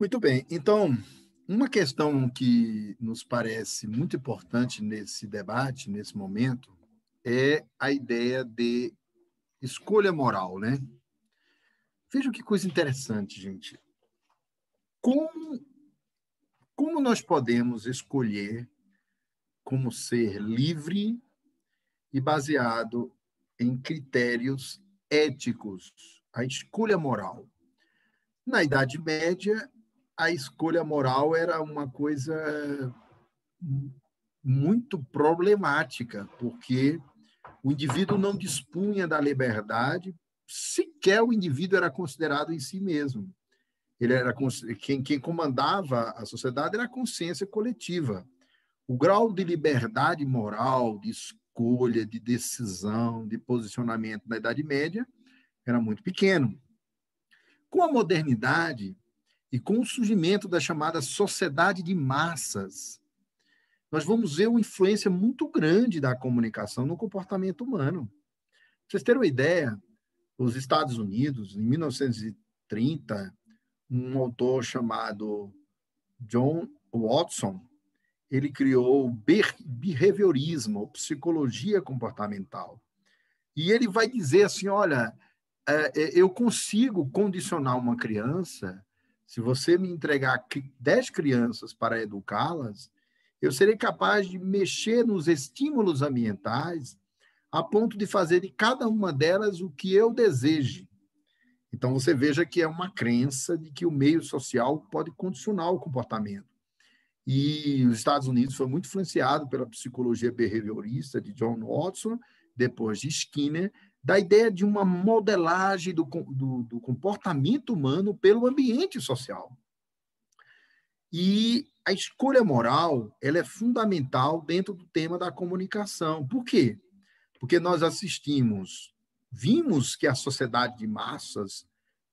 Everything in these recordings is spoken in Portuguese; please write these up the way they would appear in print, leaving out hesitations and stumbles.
Muito bem. Então, uma questão que nos parece muito importante nesse debate, nesse momento, é a ideia de escolha moral, né? Veja que coisa interessante, gente. Como, como nós podemos escolher como ser livre e baseado em critérios éticos, a escolha moral? Na Idade Média, a escolha moral era uma coisa muito problemática, porque o indivíduo não dispunha da liberdade, sequer o indivíduo era considerado em si mesmo. Ele era quem comandava a sociedade era a consciência coletiva. O grau de liberdade moral, de escolha, de decisão, de posicionamento na Idade Média era muito pequeno. Com a modernidade e com o surgimento da chamada sociedade de massas, nós vamos ver uma influência muito grande da comunicação no comportamento humano. Para vocês terem uma ideia, os Estados Unidos, em 1930, um autor chamado John Watson, ele criou o behaviorismo, psicologia comportamental. E ele vai dizer assim, olha, eu consigo condicionar uma criança, se você me entregar 10 crianças para educá-las, eu serei capaz de mexer nos estímulos ambientais a ponto de fazer de cada uma delas o que eu deseje. Então, você veja que é uma crença de que o meio social pode condicionar o comportamento. E os Estados Unidos foi muito influenciado pela psicologia behaviorista de John Watson, depois de Skinner, da ideia de uma modelagem do comportamento humano pelo ambiente social. E a escolha moral ela é fundamental dentro do tema da comunicação. Por quê? Porque nós vimos que a sociedade de massas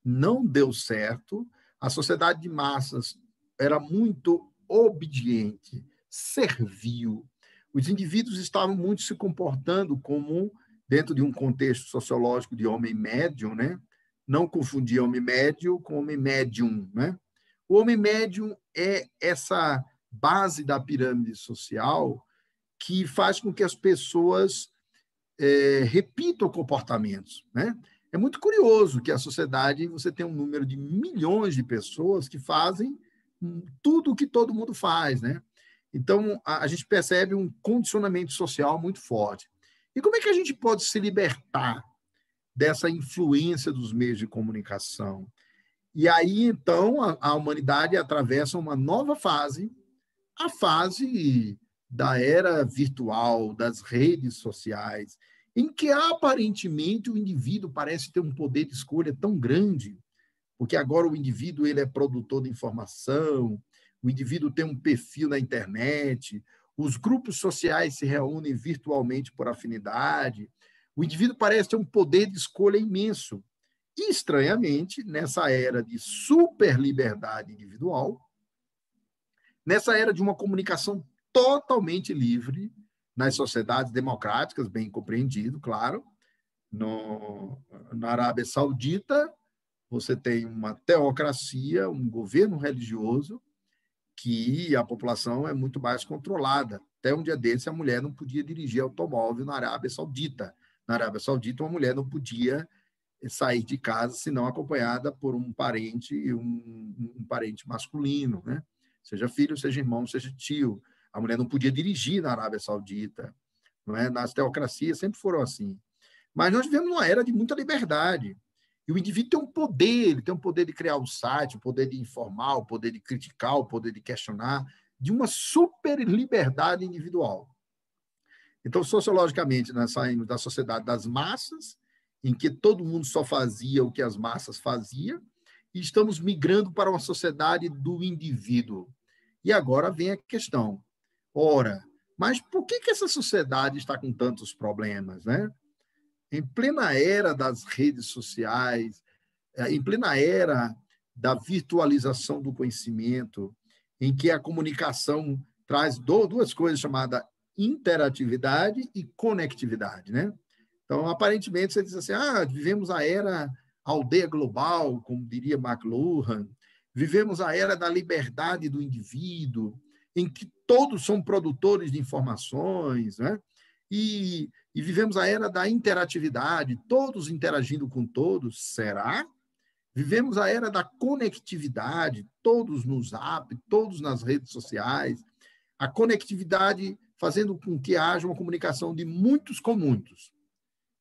não deu certo, a sociedade de massas era muito obediente, servil. Os indivíduos estavam muito se comportando como, dentro de um contexto sociológico de homem médio, né? Não confundir homem médio com homem médium, né? O homem médium é essa base da pirâmide social que faz com que as pessoas repitam comportamentos, né? É muito curioso que a sociedade você tem um número de milhões de pessoas que fazem tudo o que todo mundo faz, né? Então a gente percebe um condicionamento social muito forte. E como é que a gente pode se libertar dessa influência dos meios de comunicação? E aí então a humanidade atravessa uma nova fase, a fase da era virtual, das redes sociais, em que aparentemente o indivíduo parece ter um poder de escolha tão grande, porque agora o indivíduo ele é produtor de informação, o indivíduo tem um perfil na internet, os grupos sociais se reúnem virtualmente por afinidade, o indivíduo parece ter um poder de escolha imenso. E, estranhamente, nessa era de super liberdade individual, nessa era de uma comunicação totalmente livre, nas sociedades democráticas, bem compreendido, claro, na Arábia Saudita, você tem uma teocracia, um governo religioso, que a população é muito mais controlada. Até um dia desse, a mulher não podia dirigir automóvel na Arábia Saudita. Na Arábia Saudita, uma mulher não podia sair de casa senão acompanhada por um parente, um parente masculino, né? Seja filho, seja irmão, seja tio. A mulher não podia dirigir na Arábia Saudita, não é? Nas teocracias sempre foram assim. Mas nós vivemos numa era de muita liberdade. E o indivíduo tem um poder, ele tem um poder de criar um site, o poder de informar, o poder de criticar, o poder de questionar, de uma super liberdade individual. Então, sociologicamente, nós saímos da sociedade das massas, em que todo mundo só fazia o que as massas faziam, e estamos migrando para uma sociedade do indivíduo. E agora vem a questão. Ora, mas por que essa sociedade está com tantos problemas, né? Em plena era das redes sociais, em plena era da virtualização do conhecimento, em que a comunicação traz duas coisas chamadas interatividade e conectividade, né? Então, aparentemente, você diz assim, vivemos a era aldeia global, como diria McLuhan, vivemos a era da liberdade do indivíduo, em que todos são produtores de informações, né? E vivemos a era da interatividade, todos interagindo com todos. Será? Vivemos a era da conectividade, todos no Zap, todos nas redes sociais, a conectividade fazendo com que haja uma comunicação de muitos com muitos.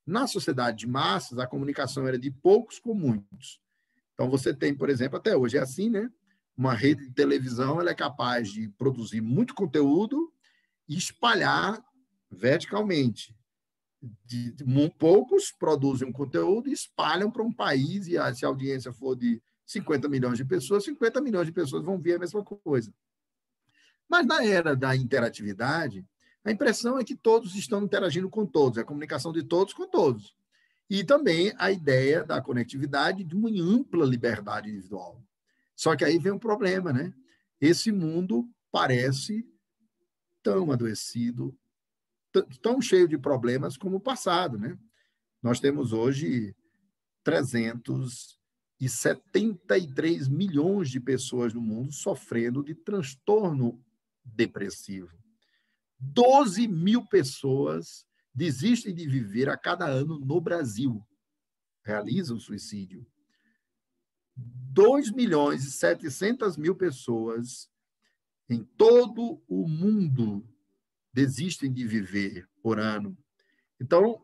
Na sociedade de massas, a comunicação era de poucos com muitos. Então, você tem, por exemplo, até hoje é assim, né? Uma rede de televisão ela é capaz de produzir muito conteúdo e espalhar verticalmente. Poucos produzem um conteúdo e espalham para um país, e se a audiência for de 50 milhões de pessoas, 50 milhões de pessoas vão ver a mesma coisa. Mas na era da interatividade, a impressão é que todos estão interagindo com todos, é a comunicação de todos com todos. E também a ideia da conectividade de uma ampla liberdade individual. Só que aí vem um problema, né? Esse mundo parece tão adoecido, tão cheio de problemas como o passado, né? Nós temos hoje 373 milhões de pessoas no mundo sofrendo de transtorno depressivo. 12 mil pessoas desistem de viver a cada ano no Brasil, realizam suicídio. 2 milhões e 700 mil pessoas em todo o mundo desistem de viver por ano. Então,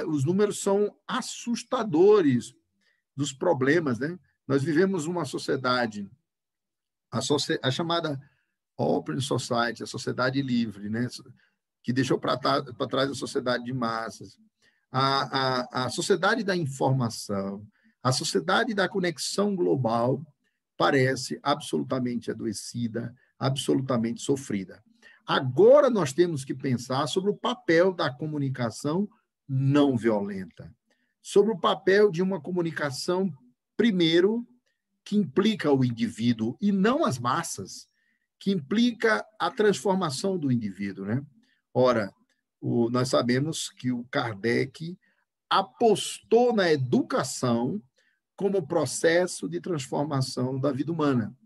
os números são assustadores dos problemas, né? Nós vivemos uma sociedade, a chamada Open Society, a sociedade livre, né? Que deixou para trás a sociedade de massas, a sociedade da informação, a sociedade da conexão global parece absolutamente adoecida, absolutamente sofrida. Agora nós temos que pensar sobre o papel da comunicação não violenta, sobre o papel de uma comunicação, primeiro, que implica o indivíduo e não as massas, que implica a transformação do indivíduo, né? Ora, nós sabemos que o Kardec apostou na educação como processo de transformação da vida humana.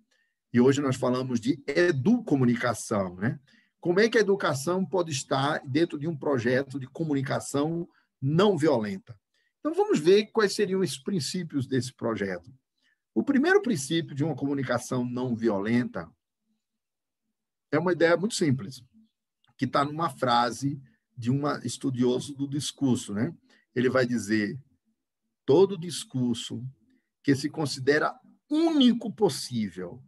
E hoje nós falamos de educomunicação, né? Como é que a educação pode estar dentro de um projeto de comunicação não violenta? Então, vamos ver quais seriam os princípios desse projeto. O primeiro princípio de uma comunicação não violenta é uma ideia muito simples, que está numa frase de um estudioso do discurso, né? Ele vai dizer: todo discurso que se considera único possível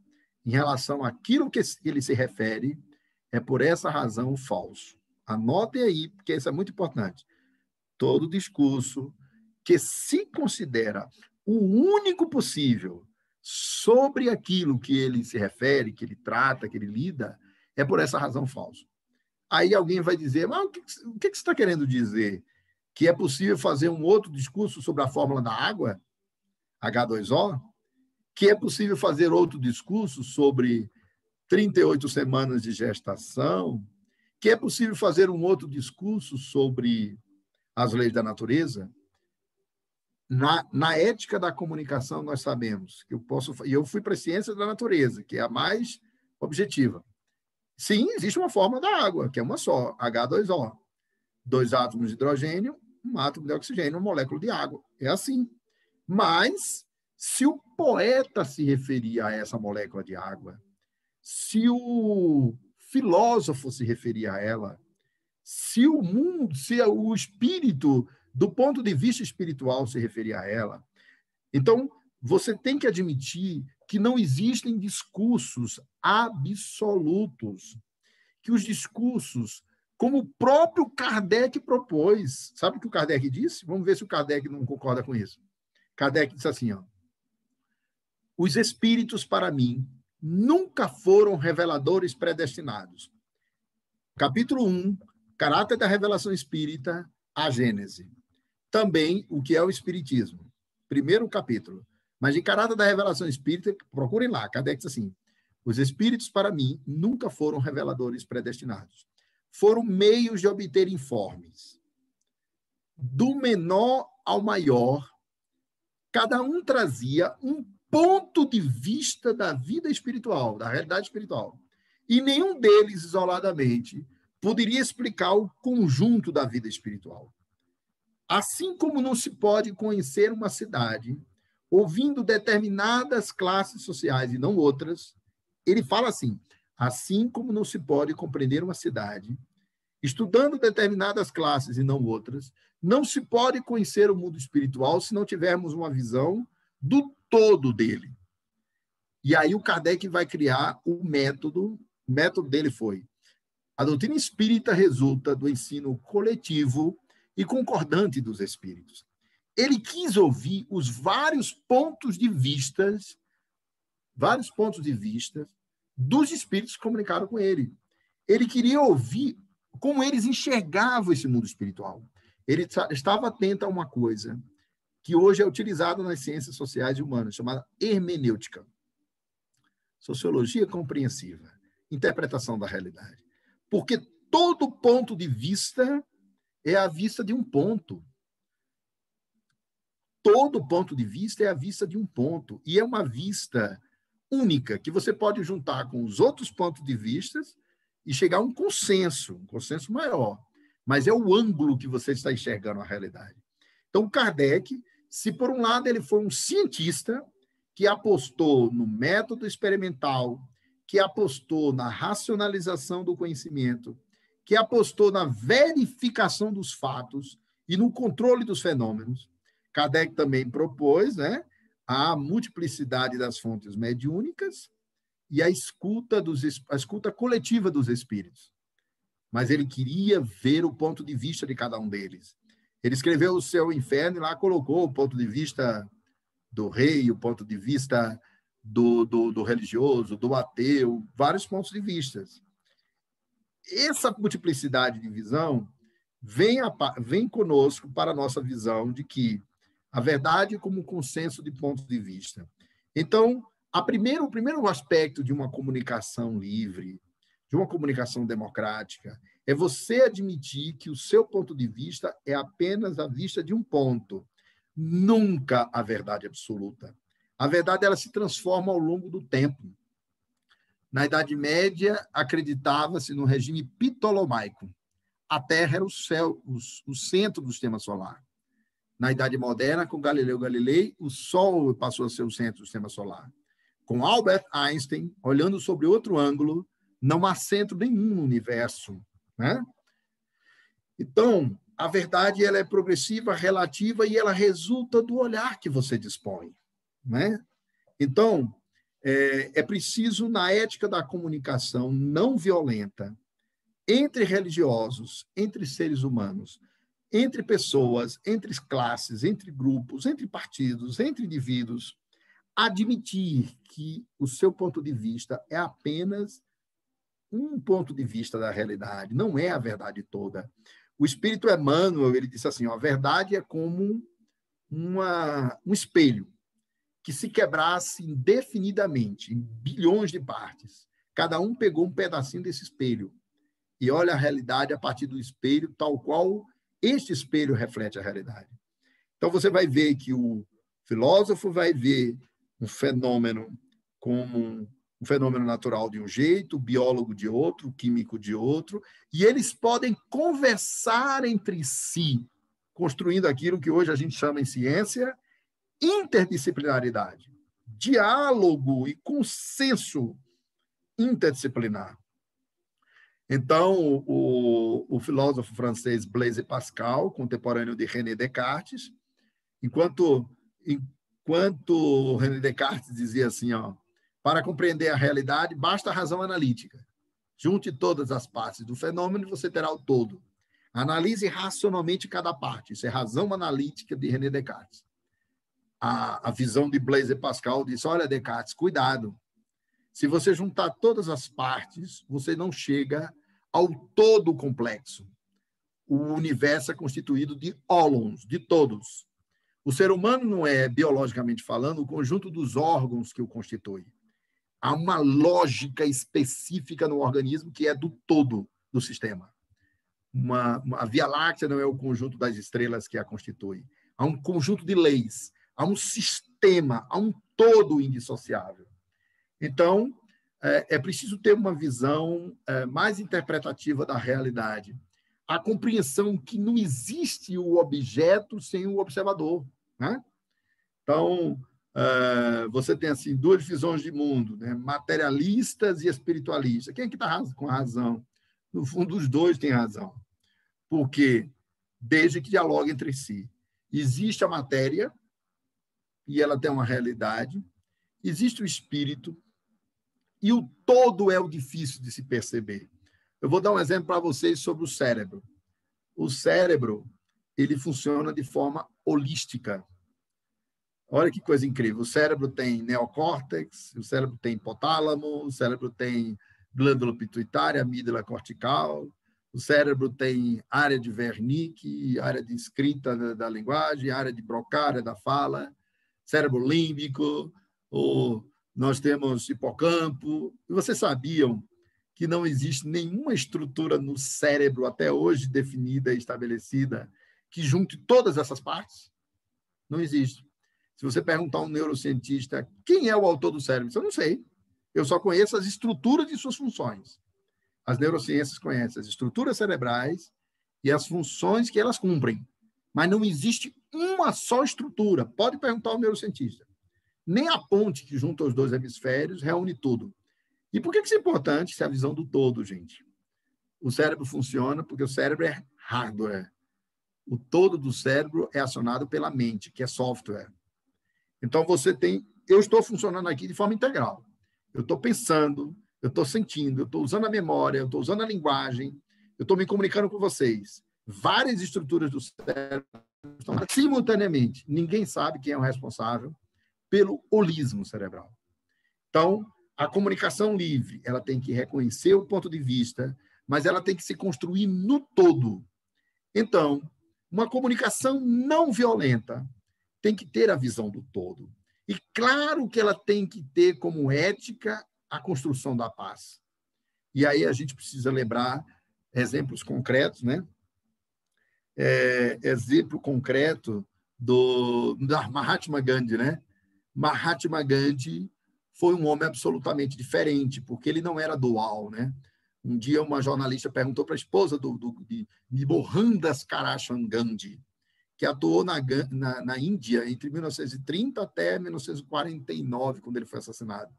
em relação àquilo que ele se refere é, por essa razão, falso. Anotem aí, porque isso é muito importante. Todo discurso que se considera o único possível sobre aquilo que ele se refere, que ele trata, que ele lida, é por essa razão falso. Aí alguém vai dizer, mas o que você está querendo dizer? Que é possível fazer um outro discurso sobre a fórmula da água, H2O? Que é possível fazer outro discurso sobre 38 semanas de gestação? Que é possível fazer um outro discurso sobre as leis da natureza? Na ética da comunicação, nós sabemos que eu fui para a ciência da natureza, que é a mais objetiva. Sim, existe uma fórmula da água, que é uma só, H2O. 2 átomos de hidrogênio, 1 átomo de oxigênio, uma molécula de água. É assim. Mas, se o poeta se referia a essa molécula de água, se o filósofo se referia a ela, se o mundo, se o espírito, do ponto de vista espiritual, se referia a ela, então você tem que admitir que não existem discursos absolutos, que os discursos, como o próprio Kardec propôs, sabe o que o Kardec disse? Vamos ver se o Kardec não concorda com isso. Kardec disse assim, ó: os espíritos, para mim, nunca foram reveladores predestinados. Capítulo 1, caráter da revelação espírita, a Gênese. Também o que é o espiritismo. Primeiro capítulo. Mas em caráter da revelação espírita, procurem lá, Kardec diz assim: os espíritos, para mim, nunca foram reveladores predestinados. Foram meios de obter informes. Do menor ao maior, cada um trazia ponto de vista da vida espiritual, da realidade espiritual. E nenhum deles, isoladamente, poderia explicar o conjunto da vida espiritual. Assim como não se pode conhecer uma cidade ouvindo determinadas classes sociais e não outras, ele fala assim, assim como não se pode compreender uma cidade estudando determinadas classes e não outras, não se pode conhecer o mundo espiritual se não tivermos uma visão do todo dele. E aí o Kardec vai criar o método dele foi: a doutrina espírita resulta do ensino coletivo e concordante dos espíritos. Ele quis ouvir os vários pontos de vista dos espíritos que comunicaram com ele. Ele queria ouvir como eles enxergavam esse mundo espiritual. Ele estava atento a uma coisa que hoje é utilizada nas ciências sociais e humanas, chamada hermenêutica. Sociologia compreensiva, interpretação da realidade. Porque todo ponto de vista é a vista de um ponto. Todo ponto de vista é a vista de um ponto. E é uma vista única, que você pode juntar com os outros pontos de vista e chegar a um consenso maior. Mas é o ângulo que você está enxergando a realidade. Então, Kardec, se por um lado ele foi um cientista que apostou no método experimental, que apostou na racionalização do conhecimento, que apostou na verificação dos fatos e no controle dos fenômenos, Kardec também propôs, né, a multiplicidade das fontes mediúnicas e a escuta coletiva dos espíritos. Mas ele queria ver o ponto de vista de cada um deles. Ele escreveu o Céu e o Inferno e lá colocou o ponto de vista do rei, o ponto de vista do religioso, do ateu, vários pontos de vista. Essa multiplicidade de visão vem conosco para a nossa visão de que a verdade como consenso de pontos de vista. Então, o primeiro aspecto de uma comunicação livre, de uma comunicação democrática, é você admitir que o seu ponto de vista é apenas a vista de um ponto, nunca a verdade absoluta. A verdade ela se transforma ao longo do tempo. Na Idade Média, acreditava-se no regime ptolomaico. A Terra era o céu, o centro do sistema solar. Na Idade Moderna, com Galileu Galilei, o Sol passou a ser o centro do sistema solar. Com Albert Einstein, olhando sobre outro ângulo, não há centro nenhum no universo, né? Então, a verdade ela é progressiva, relativa e ela resulta do olhar que você dispõe, né? Então, é preciso, na ética da comunicação não violenta, entre religiosos, entre seres humanos, entre pessoas, entre classes, entre grupos, entre partidos, entre indivíduos, admitir que o seu ponto de vista é apenas um ponto de vista da realidade, não é a verdade toda. O Espírito Emmanuel, ele disse assim, ó, a verdade é como um espelho que se quebrasse indefinidamente, em bilhões de partes. Cada um pegou um pedacinho desse espelho e olha a realidade a partir do espelho, tal qual este espelho reflete a realidade. Então, você vai ver que o filósofo vai ver um fenômeno como um fenômeno natural de um jeito, o biólogo de outro, o químico de outro, e eles podem conversar entre si, construindo aquilo que hoje a gente chama em ciência interdisciplinaridade, diálogo e consenso interdisciplinar. Então, o filósofo francês Blaise Pascal, contemporâneo de René Descartes, enquanto René Descartes dizia assim, ó, para compreender a realidade, basta a razão analítica. Junte todas as partes do fenômeno e você terá o todo. Analise racionalmente cada parte. Isso é razão analítica de René Descartes. A visão de Blaise Pascal disse, olha, Descartes, cuidado. Se você juntar todas as partes, você não chega ao todo complexo. O universo é constituído de ólons, de todos. O ser humano não é, biologicamente falando, o conjunto dos órgãos que o constitui. Há uma lógica específica no organismo que é do todo do sistema. A Via Láctea não é o conjunto das estrelas que a constitui. Há um conjunto de leis, há um sistema, há um todo indissociável. Então, é preciso ter uma visão mais interpretativa da realidade. A compreensão que não existe o objeto sem o observador, né? Então, você tem assim duas visões de mundo, né? Materialistas e espiritualistas. Quem é que está com a razão? No fundo, os dois têm razão. Porque, desde que dialoguem entre si, existe a matéria, e ela tem uma realidade, existe o espírito, e o todo é o difícil de se perceber. Eu vou dar um exemplo para vocês sobre o cérebro. O cérebro, ele funciona de forma holística. Olha que coisa incrível. O cérebro tem neocórtex, o cérebro tem hipotálamo, o cérebro tem glândula pituitária, amígdala cortical, o cérebro tem área de Wernicke, área de escrita da linguagem, área de Broca, área da fala, cérebro límbico, nós temos hipocampo. E vocês sabiam que não existe nenhuma estrutura no cérebro até hoje definida e estabelecida que junte todas essas partes? Não existe. Se você perguntar a um neurocientista quem é o autor do cérebro, eu não sei. Eu só conheço as estruturas de suas funções. As neurociências conhecem as estruturas cerebrais e as funções que elas cumprem. Mas não existe uma só estrutura. Pode perguntar ao neurocientista. Nem a ponte que junta os dois hemisférios reúne tudo. E por que isso é importante? Isso é a visão do todo, gente. O cérebro funciona porque o cérebro é hardware. O todo do cérebro é acionado pela mente, que é software. Então, eu estou funcionando aqui de forma integral. Eu estou pensando, eu estou sentindo, eu estou usando a memória, eu estou usando a linguagem, eu estou me comunicando com vocês. Várias estruturas do cérebro estão simultaneamente. Ninguém sabe quem é o responsável pelo holismo cerebral. Então, a comunicação livre, ela tem que reconhecer o ponto de vista, mas ela tem que se construir no todo. Então, uma comunicação não violenta tem que ter a visão do todo. E claro que ela tem que ter como ética a construção da paz. E aí a gente precisa lembrar exemplos concretos, né? Exemplo concreto da Mahatma Gandhi, né? Mahatma Gandhi foi um homem absolutamente diferente, porque ele não era dual, né? Um dia uma jornalista perguntou para a esposa de Mohandas Karachand Gandhi, que atuou na Índia entre 1930 até 1949, quando ele foi assassinado.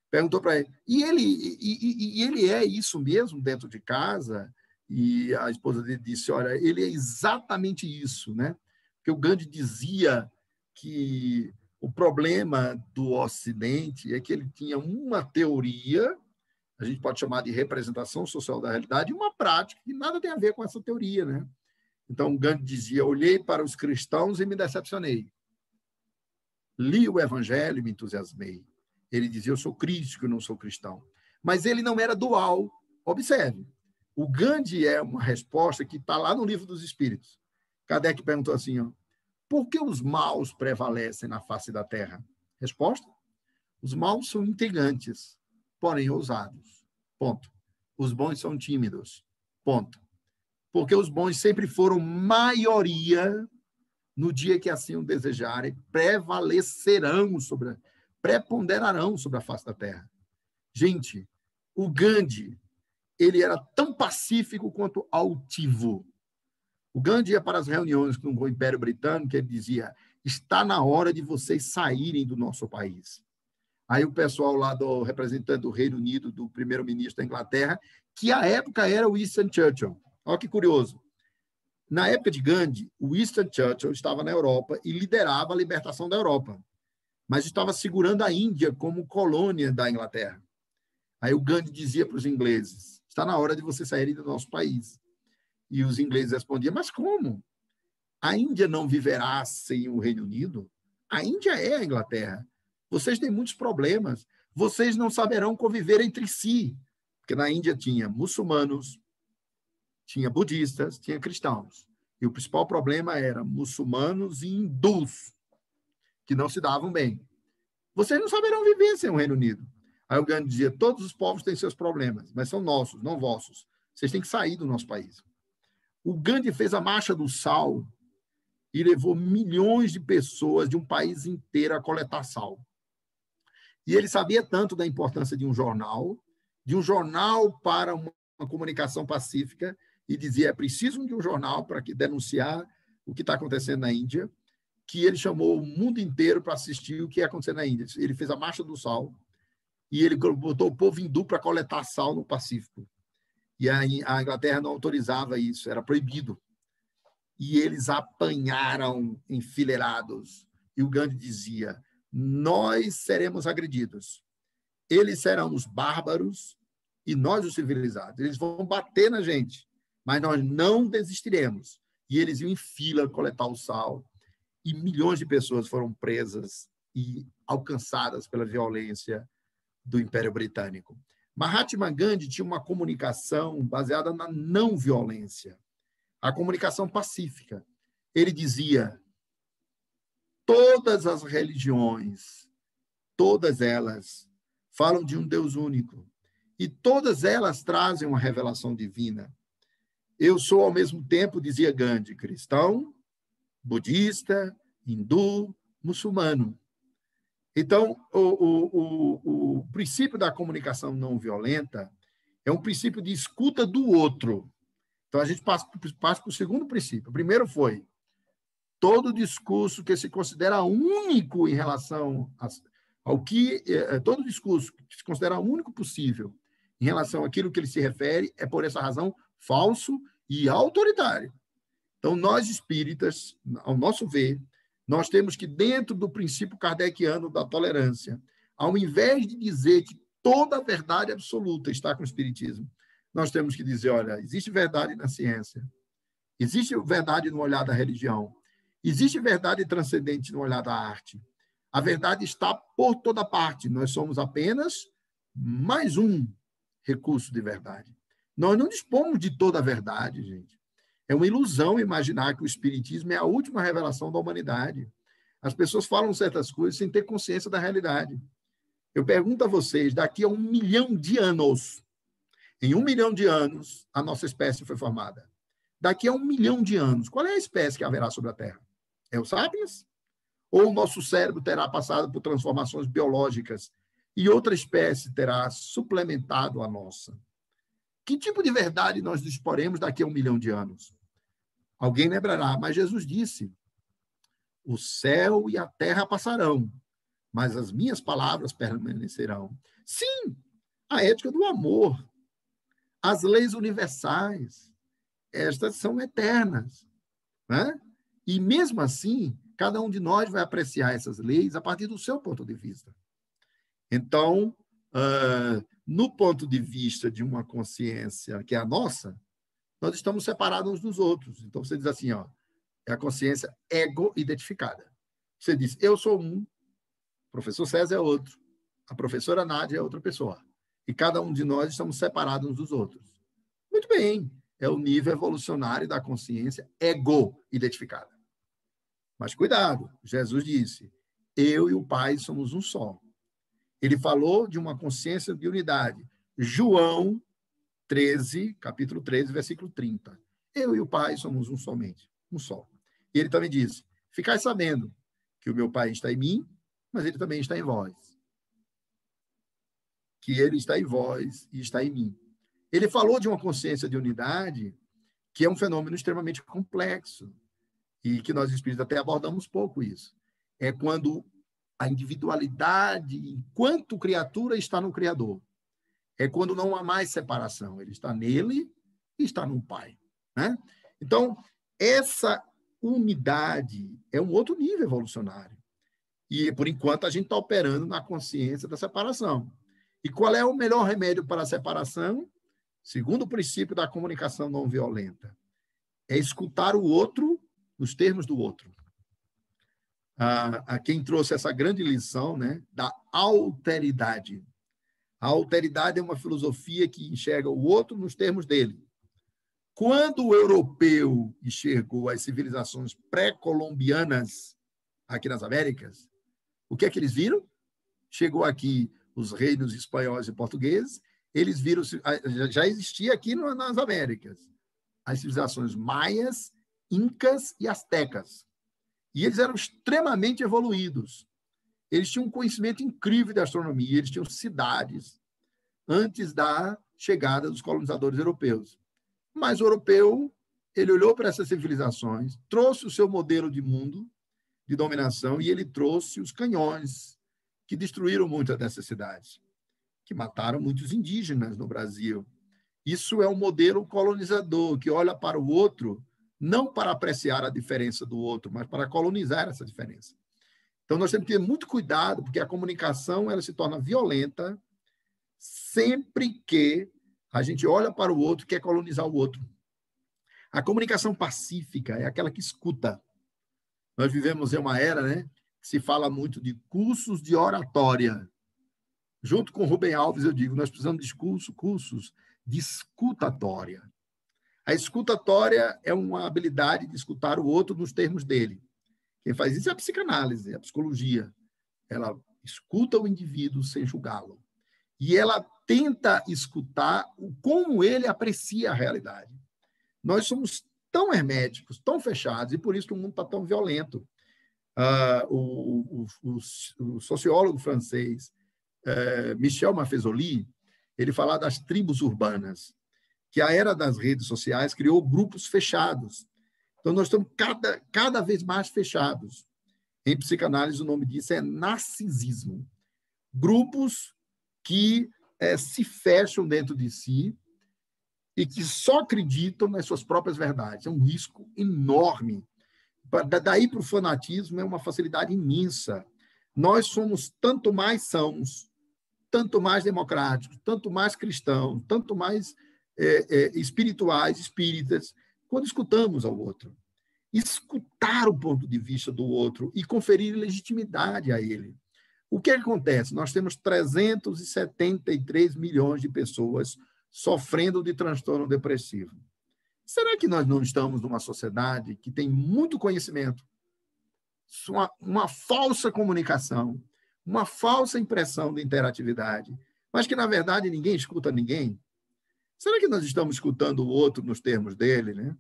Perguntou para ele, e ele é isso mesmo dentro de casa? E a esposa dele disse, olha, ele é exatamente isso, né? Porque o Gandhi dizia que o problema do Ocidente é que ele tinha uma teoria, a gente pode chamar de representação social da realidade, e uma prática que nada tem a ver com essa teoria, né? Então, Gandhi dizia, olhei para os cristãos e me decepcionei. Li o evangelho e me entusiasmei. Ele dizia, eu sou crítico, não sou cristão. Mas ele não era dual. Observe, o Gandhi é uma resposta que está lá no Livro dos Espíritos. Kardec perguntou assim, ó, por que os maus prevalecem na face da terra? Resposta, os maus são intrigantes, porém ousados. Ponto. Os bons são tímidos. Ponto. Porque os bons sempre foram maioria no dia que assim o desejarem, preponderarão sobre a face da terra. Gente, o Gandhi, ele era tão pacífico quanto altivo. O Gandhi ia para as reuniões com o Império Britânico, ele dizia, está na hora de vocês saírem do nosso país. Aí o pessoal lá do representante do Reino Unido, do primeiro-ministro da Inglaterra, que à época era o Winston Churchill. Olha que curioso. Na época de Gandhi, o Winston Churchill estava na Europa e liderava a libertação da Europa, mas estava segurando a Índia como colônia da Inglaterra. Aí o Gandhi dizia para os ingleses, está na hora de vocês saírem do nosso país. E os ingleses respondiam, mas como? A Índia não viverá sem o Reino Unido? A Índia é a Inglaterra. Vocês têm muitos problemas. Vocês não saberão conviver entre si. Porque na Índia tinha muçulmanos, tinha budistas, tinha cristãos. E o principal problema era muçulmanos e hindus, que não se davam bem. Vocês não saberão viver sem o Reino Unido. Aí o Gandhi dizia, todos os povos têm seus problemas, mas são nossos, não vossos. Vocês têm que sair do nosso país. O Gandhi fez a Marcha do Sal e levou milhões de pessoas de um país inteiro a coletar sal. E ele sabia tanto da importância de um jornal para uma comunicação pacífica, e dizia, é preciso de um jornal para denunciar o que está acontecendo na Índia, que ele chamou o mundo inteiro para assistir o que ia acontecer na Índia. Ele fez a Marcha do Sal, e ele botou o povo hindu para coletar sal no Pacífico. E a Inglaterra não autorizava isso, era proibido. E eles apanharam enfileirados. E o Gandhi dizia, nós seremos agredidos. Eles serão os bárbaros e nós os civilizados. Eles vão bater na gente, mas nós não desistiremos. E eles iam em fila coletar o sal. E milhões de pessoas foram presas e alcançadas pela violência do Império Britânico. Mahatma Gandhi tinha uma comunicação baseada na não violência, a comunicação pacífica. Ele dizia, todas as religiões, todas elas falam de um Deus único, e todas elas trazem uma revelação divina. Eu sou, ao mesmo tempo, dizia Gandhi, cristão, budista, hindu, muçulmano. Então, o princípio da comunicação não violenta é um princípio de escuta do outro. Então, a gente passa para o segundo princípio. O primeiro foi todo discurso que se considera único em relação ao que... Todo discurso que se considera único possível em relação àquilo que ele se refere é, por essa razão, falso e autoritário. Então, nós espíritas, ao nosso ver, nós temos que, dentro do princípio kardeciano da tolerância, ao invés de dizer que toda a verdade absoluta está com o espiritismo, nós temos que dizer, olha, existe verdade na ciência, existe verdade no olhar da religião, existe verdade transcendente no olhar da arte. A verdade está por toda parte. Nós somos apenas mais um recurso de verdade. Nós não dispomos de toda a verdade, gente. É uma ilusão imaginar que o espiritismo é a última revelação da humanidade. As pessoas falam certas coisas sem ter consciência da realidade. Eu pergunto a vocês, daqui a 1 milhão de anos, em 1 milhão de anos, a nossa espécie foi formada. Daqui a 1 milhão de anos, qual é a espécie que haverá sobre a Terra? É o Sapiens? Ou o nosso cérebro terá passado por transformações biológicas e outra espécie terá suplementado a nossa? Que tipo de verdade nós disporemos daqui a 1 milhão de anos? Alguém lembrará, mas Jesus disse, o céu e a terra passarão, mas as minhas palavras permanecerão. Sim, a ética do amor, as leis universais, estas são eternas, né? E mesmo assim, cada um de nós vai apreciar essas leis a partir do seu ponto de vista. Então, no ponto de vista de uma consciência que é a nossa, nós estamos separados uns dos outros. Então, você diz assim, ó, é a consciência ego-identificada. Você diz, eu sou um, o professor César é outro, a professora Nádia é outra pessoa. E cada um de nós estamos separados uns dos outros. Muito bem, é o nível evolucionário da consciência ego-identificada. Mas cuidado, Jesus disse, eu e o Pai somos um só. Ele falou de uma consciência de unidade. João 13, capítulo 13, versículo 30. Eu e o Pai somos um somente, um só. E ele também disse, ficai sabendo que o meu Pai está em mim, mas ele também está em vós. Que ele está em vós e está em mim. Ele falou de uma consciência de unidade que é um fenômeno extremamente complexo e que nós espíritos até abordamos pouco isso. É quando a individualidade, enquanto criatura, está no Criador. É quando não há mais separação. Ele está nele e está no Pai. Né? Então, essa unidade é um outro nível evolucionário. E, por enquanto, a gente está operando na consciência da separação. E qual é o melhor remédio para a separação? Segundo o princípio da comunicação não violenta. É escutar o outro nos termos do outro. A quem trouxe essa grande lição, né, da alteridade. A alteridade é uma filosofia que enxerga o outro nos termos dele. Quando o europeu enxergou as civilizações pré-colombianas aqui nas Américas, o que é que eles viram? Chegou aqui os reinos espanhóis e portugueses, eles viram, já existia aqui nas Américas, as civilizações maias, incas e astecas. E eles eram extremamente evoluídos. eles tinham um conhecimento incrível da astronomia, eles tinham cidades antes da chegada dos colonizadores europeus. Mas o europeu, ele olhou para essas civilizações, trouxe o seu modelo de mundo, de dominação, e ele trouxe os canhões, que destruíram muitas dessas cidades, que mataram muitos indígenas no Brasil. Isso é um modelo colonizador, que olha para o outro, não para apreciar a diferença do outro, mas para colonizar essa diferença. Então, nós temos que ter muito cuidado, porque a comunicação ela se torna violenta sempre que a gente olha para o outro e quer colonizar o outro. A comunicação pacífica é aquela que escuta. Nós vivemos em uma era, né, que se fala muito de cursos de oratória. Junto com Rubem Alves, eu digo, nós precisamos de cursos de escutatória. A escutatória é uma habilidade de escutar o outro nos termos dele. Quem faz isso é a psicanálise, a psicologia. Ela escuta o indivíduo sem julgá-lo. E ela tenta escutar como ele aprecia a realidade. Nós somos tão herméticos, tão fechados, e por isso que o mundo está tão violento. O sociólogo francês Michel Maffezoli, ele fala das tribos urbanas, que a era das redes sociais criou grupos fechados. Então, nós estamos cada vez mais fechados. Em psicanálise, o nome disso é narcisismo. Grupos que se fecham dentro de si e que só acreditam nas suas próprias verdades. É um risco enorme. Daí para o fanatismo é uma facilidade imensa. Nós somos tanto mais democráticos, tanto mais cristãos, tanto mais espirituais, espíritas, quando escutamos ao outro. Escutar o ponto de vista do outro e conferir legitimidade a ele. O que acontece? Nós temos 373 milhões de pessoas sofrendo de transtorno depressivo. Será que nós não estamos numa sociedade que tem muito conhecimento, uma falsa comunicação, uma falsa impressão de interatividade, mas que, na verdade, ninguém escuta ninguém? Será que nós estamos escutando o outro nos termos dele, né?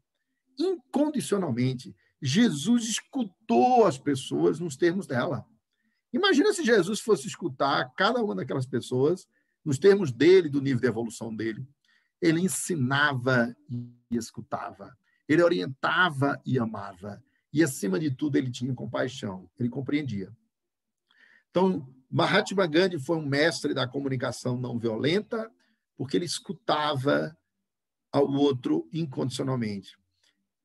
Incondicionalmente. Jesus escutou as pessoas nos termos dela. Imagina se Jesus fosse escutar cada uma daquelas pessoas nos termos dele, do nível de evolução dele. Ele ensinava e escutava. Ele orientava e amava. E, acima de tudo, ele tinha compaixão. Ele compreendia. Então, Mahatma Gandhi foi um mestre da comunicação não violenta, porque ele escutava ao outro incondicionalmente.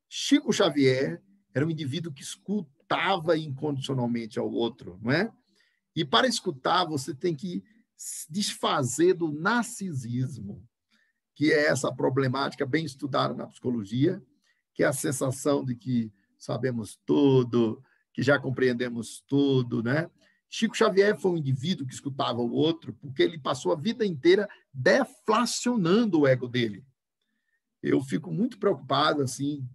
Chico Xavier era um indivíduo que escutava incondicionalmente ao outro, não é? E para escutar, você tem que se desfazer do narcisismo, que é essa problemática bem estudada na psicologia, que é a sensação de que sabemos tudo, que já compreendemos tudo, né? Chico Xavier foi um indivíduo que escutava o outro porque ele passou a vida inteira deflacionando o ego dele. Eu fico muito preocupado, assim,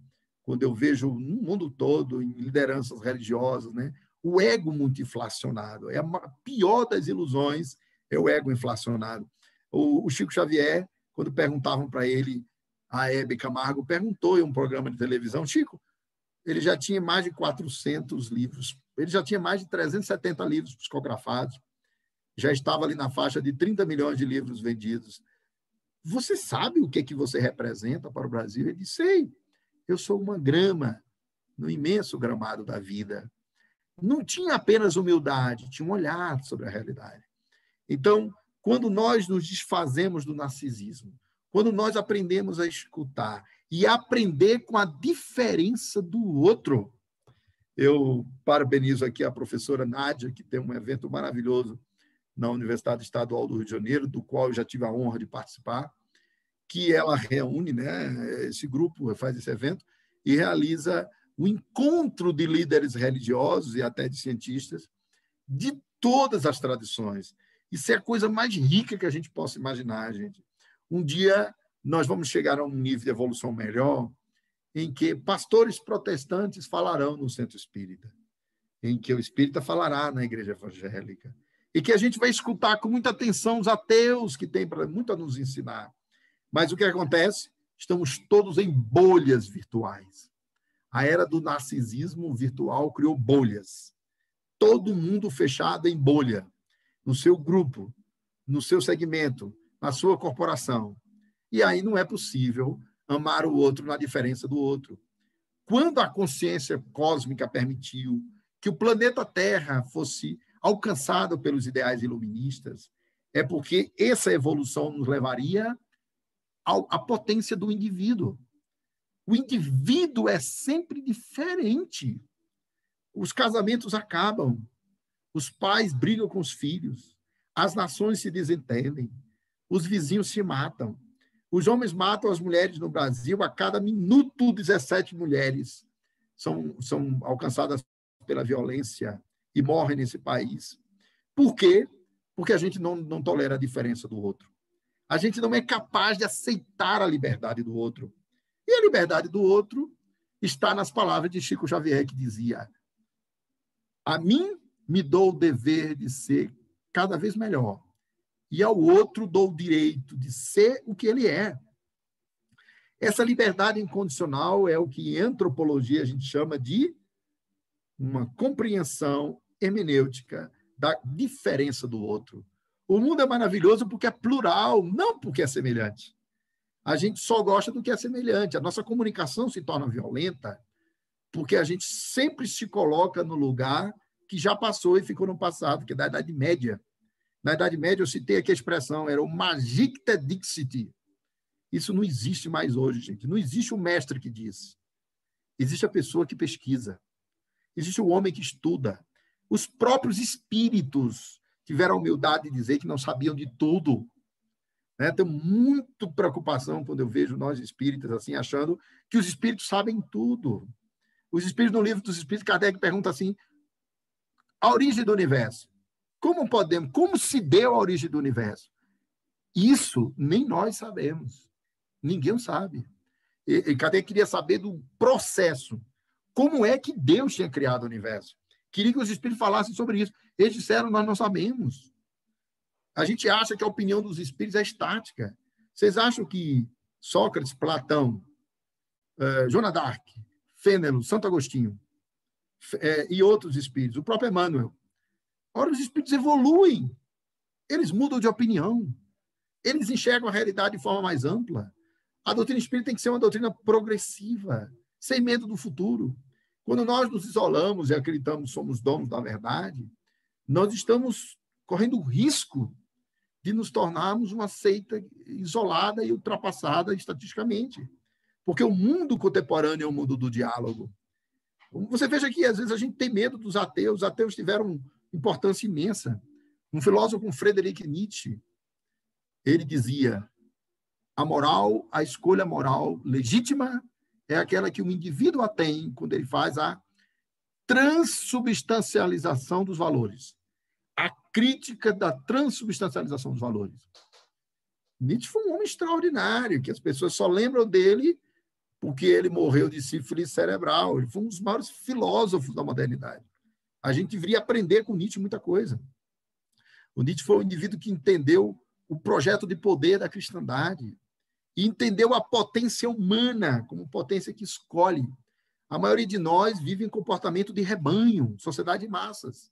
quando eu vejo no mundo todo, em lideranças religiosas, né, o ego muito inflacionado. É a pior das ilusões, é o ego inflacionado. O Chico Xavier, quando perguntavam para ele, a Hebe Camargo perguntou em um programa de televisão, Chico, ele já tinha mais de 400 livros, ele já tinha mais de 370 livros psicografados, já estava ali na faixa de 30 milhões de livros vendidos. Você sabe o que você representa para o Brasil? Ele disse, sei, eu sou uma grama no imenso gramado da vida. Não tinha apenas humildade, tinha um olhar sobre a realidade. Então, quando nós nos desfazemos do narcisismo, quando nós aprendemos a escutar e aprender com a diferença do outro, eu parabenizo aqui a professora Nádia, que tem um evento maravilhoso na Universidade Estadual do Rio de Janeiro, do qual eu já tive a honra de participar, que ela reúne, né, esse grupo, faz esse evento, e realiza o encontro de líderes religiosos e até de cientistas de todas as tradições. Isso é a coisa mais rica que a gente possa imaginar, gente. Um dia nós vamos chegar a um nível de evolução melhor em que pastores protestantes falarão no centro espírita, em que o espírita falará na igreja evangélica, e que a gente vai escutar com muita atenção os ateus que têm muito a nos ensinar. Mas o que acontece? Estamos todos em bolhas virtuais. A era do narcisismo virtual criou bolhas. todo mundo fechado em bolha, no seu grupo, no seu segmento, na sua corporação. E aí não é possível amar o outro na diferença do outro. Quando a consciência cósmica permitiu que o planeta Terra fosse alcançado pelos ideais iluministas, é porque essa evolução nos levaria à potência do indivíduo. O indivíduo é sempre diferente. Os casamentos acabam, os pais brigam com os filhos, as nações se desentendem, os vizinhos se matam. Os homens matam as mulheres no Brasil, a cada minuto 17 mulheres são alcançadas pela violência e morrem nesse país. Por quê? Porque a gente não tolera a diferença do outro. A gente não é capaz de aceitar a liberdade do outro. E a liberdade do outro está nas palavras de Chico Xavier, que dizia: a mim me dou o dever de ser cada vez melhor, e ao outro dou o direito de ser o que ele é. Essa liberdade incondicional é o que em antropologia a gente chama de uma compreensão hermenêutica da diferença do outro. O mundo é maravilhoso porque é plural, não porque é semelhante. A gente só gosta do que é semelhante. A nossa comunicação se torna violenta porque a gente sempre se coloca no lugar que já passou e ficou no passado, que é da Idade Média. Na Idade Média, eu citei aqui a expressão, era o magicte dixit. Isso não existe mais hoje, gente. Não existe o mestre que diz. Existe a pessoa que pesquisa. Existe o homem que estuda. Os próprios espíritos tiveram a humildade de dizer que não sabiam de tudo. Né? Tenho muita preocupação quando eu vejo nós espíritas assim, achando que os espíritos sabem tudo. Os espíritos, no livro dos Espíritos, Kardec pergunta assim, a origem do universo. Como se deu a origem do universo? Isso nem nós sabemos. Ninguém sabe. E Kardec queria saber do processo. Como é que Deus tinha criado o universo? Queria que os espíritos falassem sobre isso. Eles disseram, nós não sabemos. A gente acha que a opinião dos espíritos é estática. Vocês acham que Sócrates, Platão, Joana d'Arc, Fênelon, Santo Agostinho e outros espíritos, o próprio Emmanuel, ora, os espíritos evoluem, eles mudam de opinião, eles enxergam a realidade de forma mais ampla. A doutrina espírita tem que ser uma doutrina progressiva, sem medo do futuro. Quando nós nos isolamos e acreditamos que somos donos da verdade, nós estamos correndo o risco de nos tornarmos uma seita isolada e ultrapassada estatisticamente. Porque o mundo contemporâneo é o mundo do diálogo. Você veja que, às vezes, a gente tem medo dos ateus. Os ateus tiveram importância imensa. Um filósofo como Friedrich Nietzsche, ele dizia, a escolha moral legítima é aquela que o indivíduo tem quando ele faz a transubstancialização dos valores. A crítica da transubstancialização dos valores. Nietzsche foi um homem extraordinário, que as pessoas só lembram dele porque ele morreu de sífilis cerebral. Ele foi um dos maiores filósofos da modernidade. A gente deveria aprender com Nietzsche muita coisa. O Nietzsche foi um indivíduo que entendeu o projeto de poder da cristandade e entendeu a potência humana como potência que escolhe. A maioria de nós vive em comportamento de rebanho, sociedade de massas,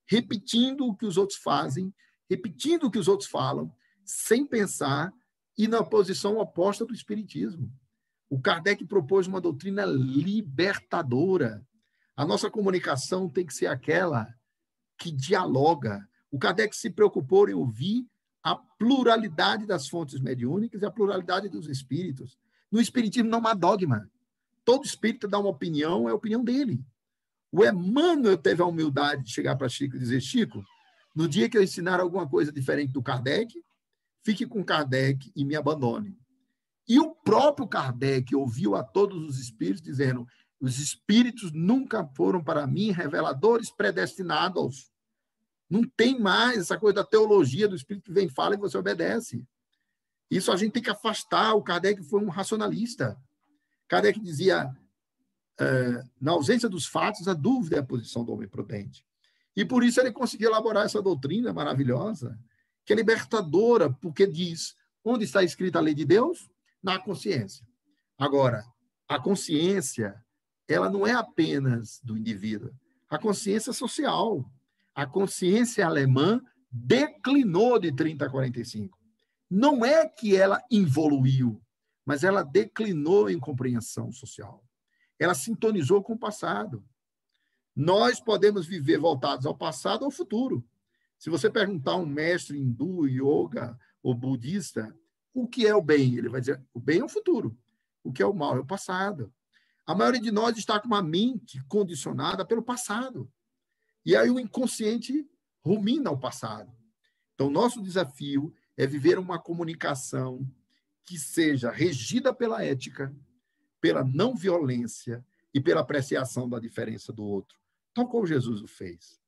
repetindo o que os outros fazem, repetindo o que os outros falam, sem pensar e na posição oposta do espiritismo. O Kardec propôs uma doutrina libertadora. A nossa comunicação tem que ser aquela que dialoga. O Kardec se preocupou em ouvir a pluralidade das fontes mediúnicas e a pluralidade dos espíritos. No espiritismo não há dogma. Todo espírito dá uma opinião, é a opinião dele. O Emmanuel teve a humildade de chegar para Chico e dizer, Chico, no dia que eu ensinar alguma coisa diferente do Kardec, fique com Kardec e me abandone. E o próprio Kardec ouviu a todos os espíritos dizendo, os espíritos nunca foram para mim reveladores predestinados. Não tem mais essa coisa da teologia do espírito que vem e fala e você obedece. Isso a gente tem que afastar. O Kardec foi um racionalista. Kardec dizia, na ausência dos fatos, a dúvida é a posição do homem prudente. E por isso ele conseguiu elaborar essa doutrina maravilhosa, que é libertadora, porque diz, onde está escrita a lei de Deus? Na consciência. Agora, a consciência, ela não é apenas do indivíduo. a consciência social. A consciência alemã declinou de 30 a 45. Não é que ela evoluiu, mas ela declinou em compreensão social. Ela sintonizou com o passado. Nós podemos viver voltados ao passado ou ao futuro. Se você perguntar a um mestre hindu, yoga ou budista, o que é o bem? Ele vai dizer, o bem é o futuro. O que é o mal é o passado. A maioria de nós está com uma mente condicionada pelo passado. E aí o inconsciente rumina o passado. Então, nosso desafio é viver uma comunicação que seja regida pela ética, pela não violência e pela apreciação da diferença do outro, tal como Jesus o fez.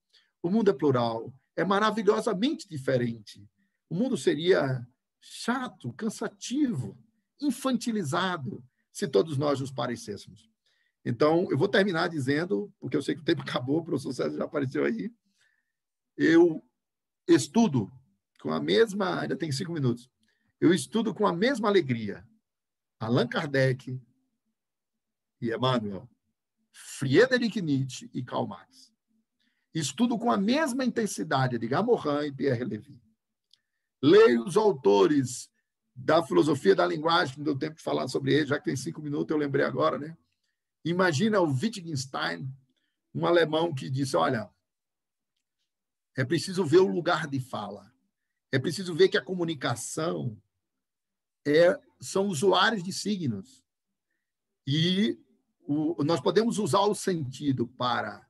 O mundo é plural, é maravilhosamente diferente. O mundo seria chato, cansativo, infantilizado, se todos nós nos parecêssemos. Então, eu vou terminar dizendo, porque eu sei que o tempo acabou, o professor César já apareceu aí, eu estudo com a mesma, ainda tem 5 minutos, eu estudo com a mesma alegria Allan Kardec e Emmanuel, Friedrich Nietzsche e Karl Marx. Estudo com a mesma intensidade Edgar Morin e Pierre Levy. Leio os autores da filosofia da linguagem, que não deu tempo de falar sobre ele, já que tem 5 minutos, eu lembrei agora, né? Imagina o Wittgenstein, um alemão que disse, olha, é preciso ver o lugar de fala. É preciso ver que a comunicação são usuários de signos. E nós podemos usar o sentido para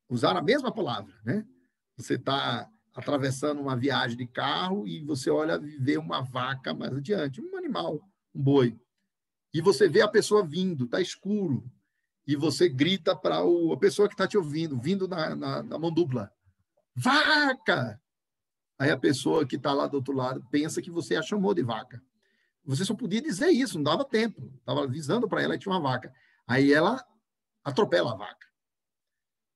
usar a mesma palavra, né? Você está atravessando uma viagem de carro e você olha e vê uma vaca mais adiante, um animal, um boi. E você vê a pessoa vindo, está escuro. E você grita para a pessoa que está te ouvindo, vindo na mão dupla. Vaca! Aí a pessoa que está lá do outro lado pensa que você a chamou de vaca. Você só podia dizer isso, não dava tempo. Estava avisando para ela que tinha uma vaca. Aí ela atropela a vaca.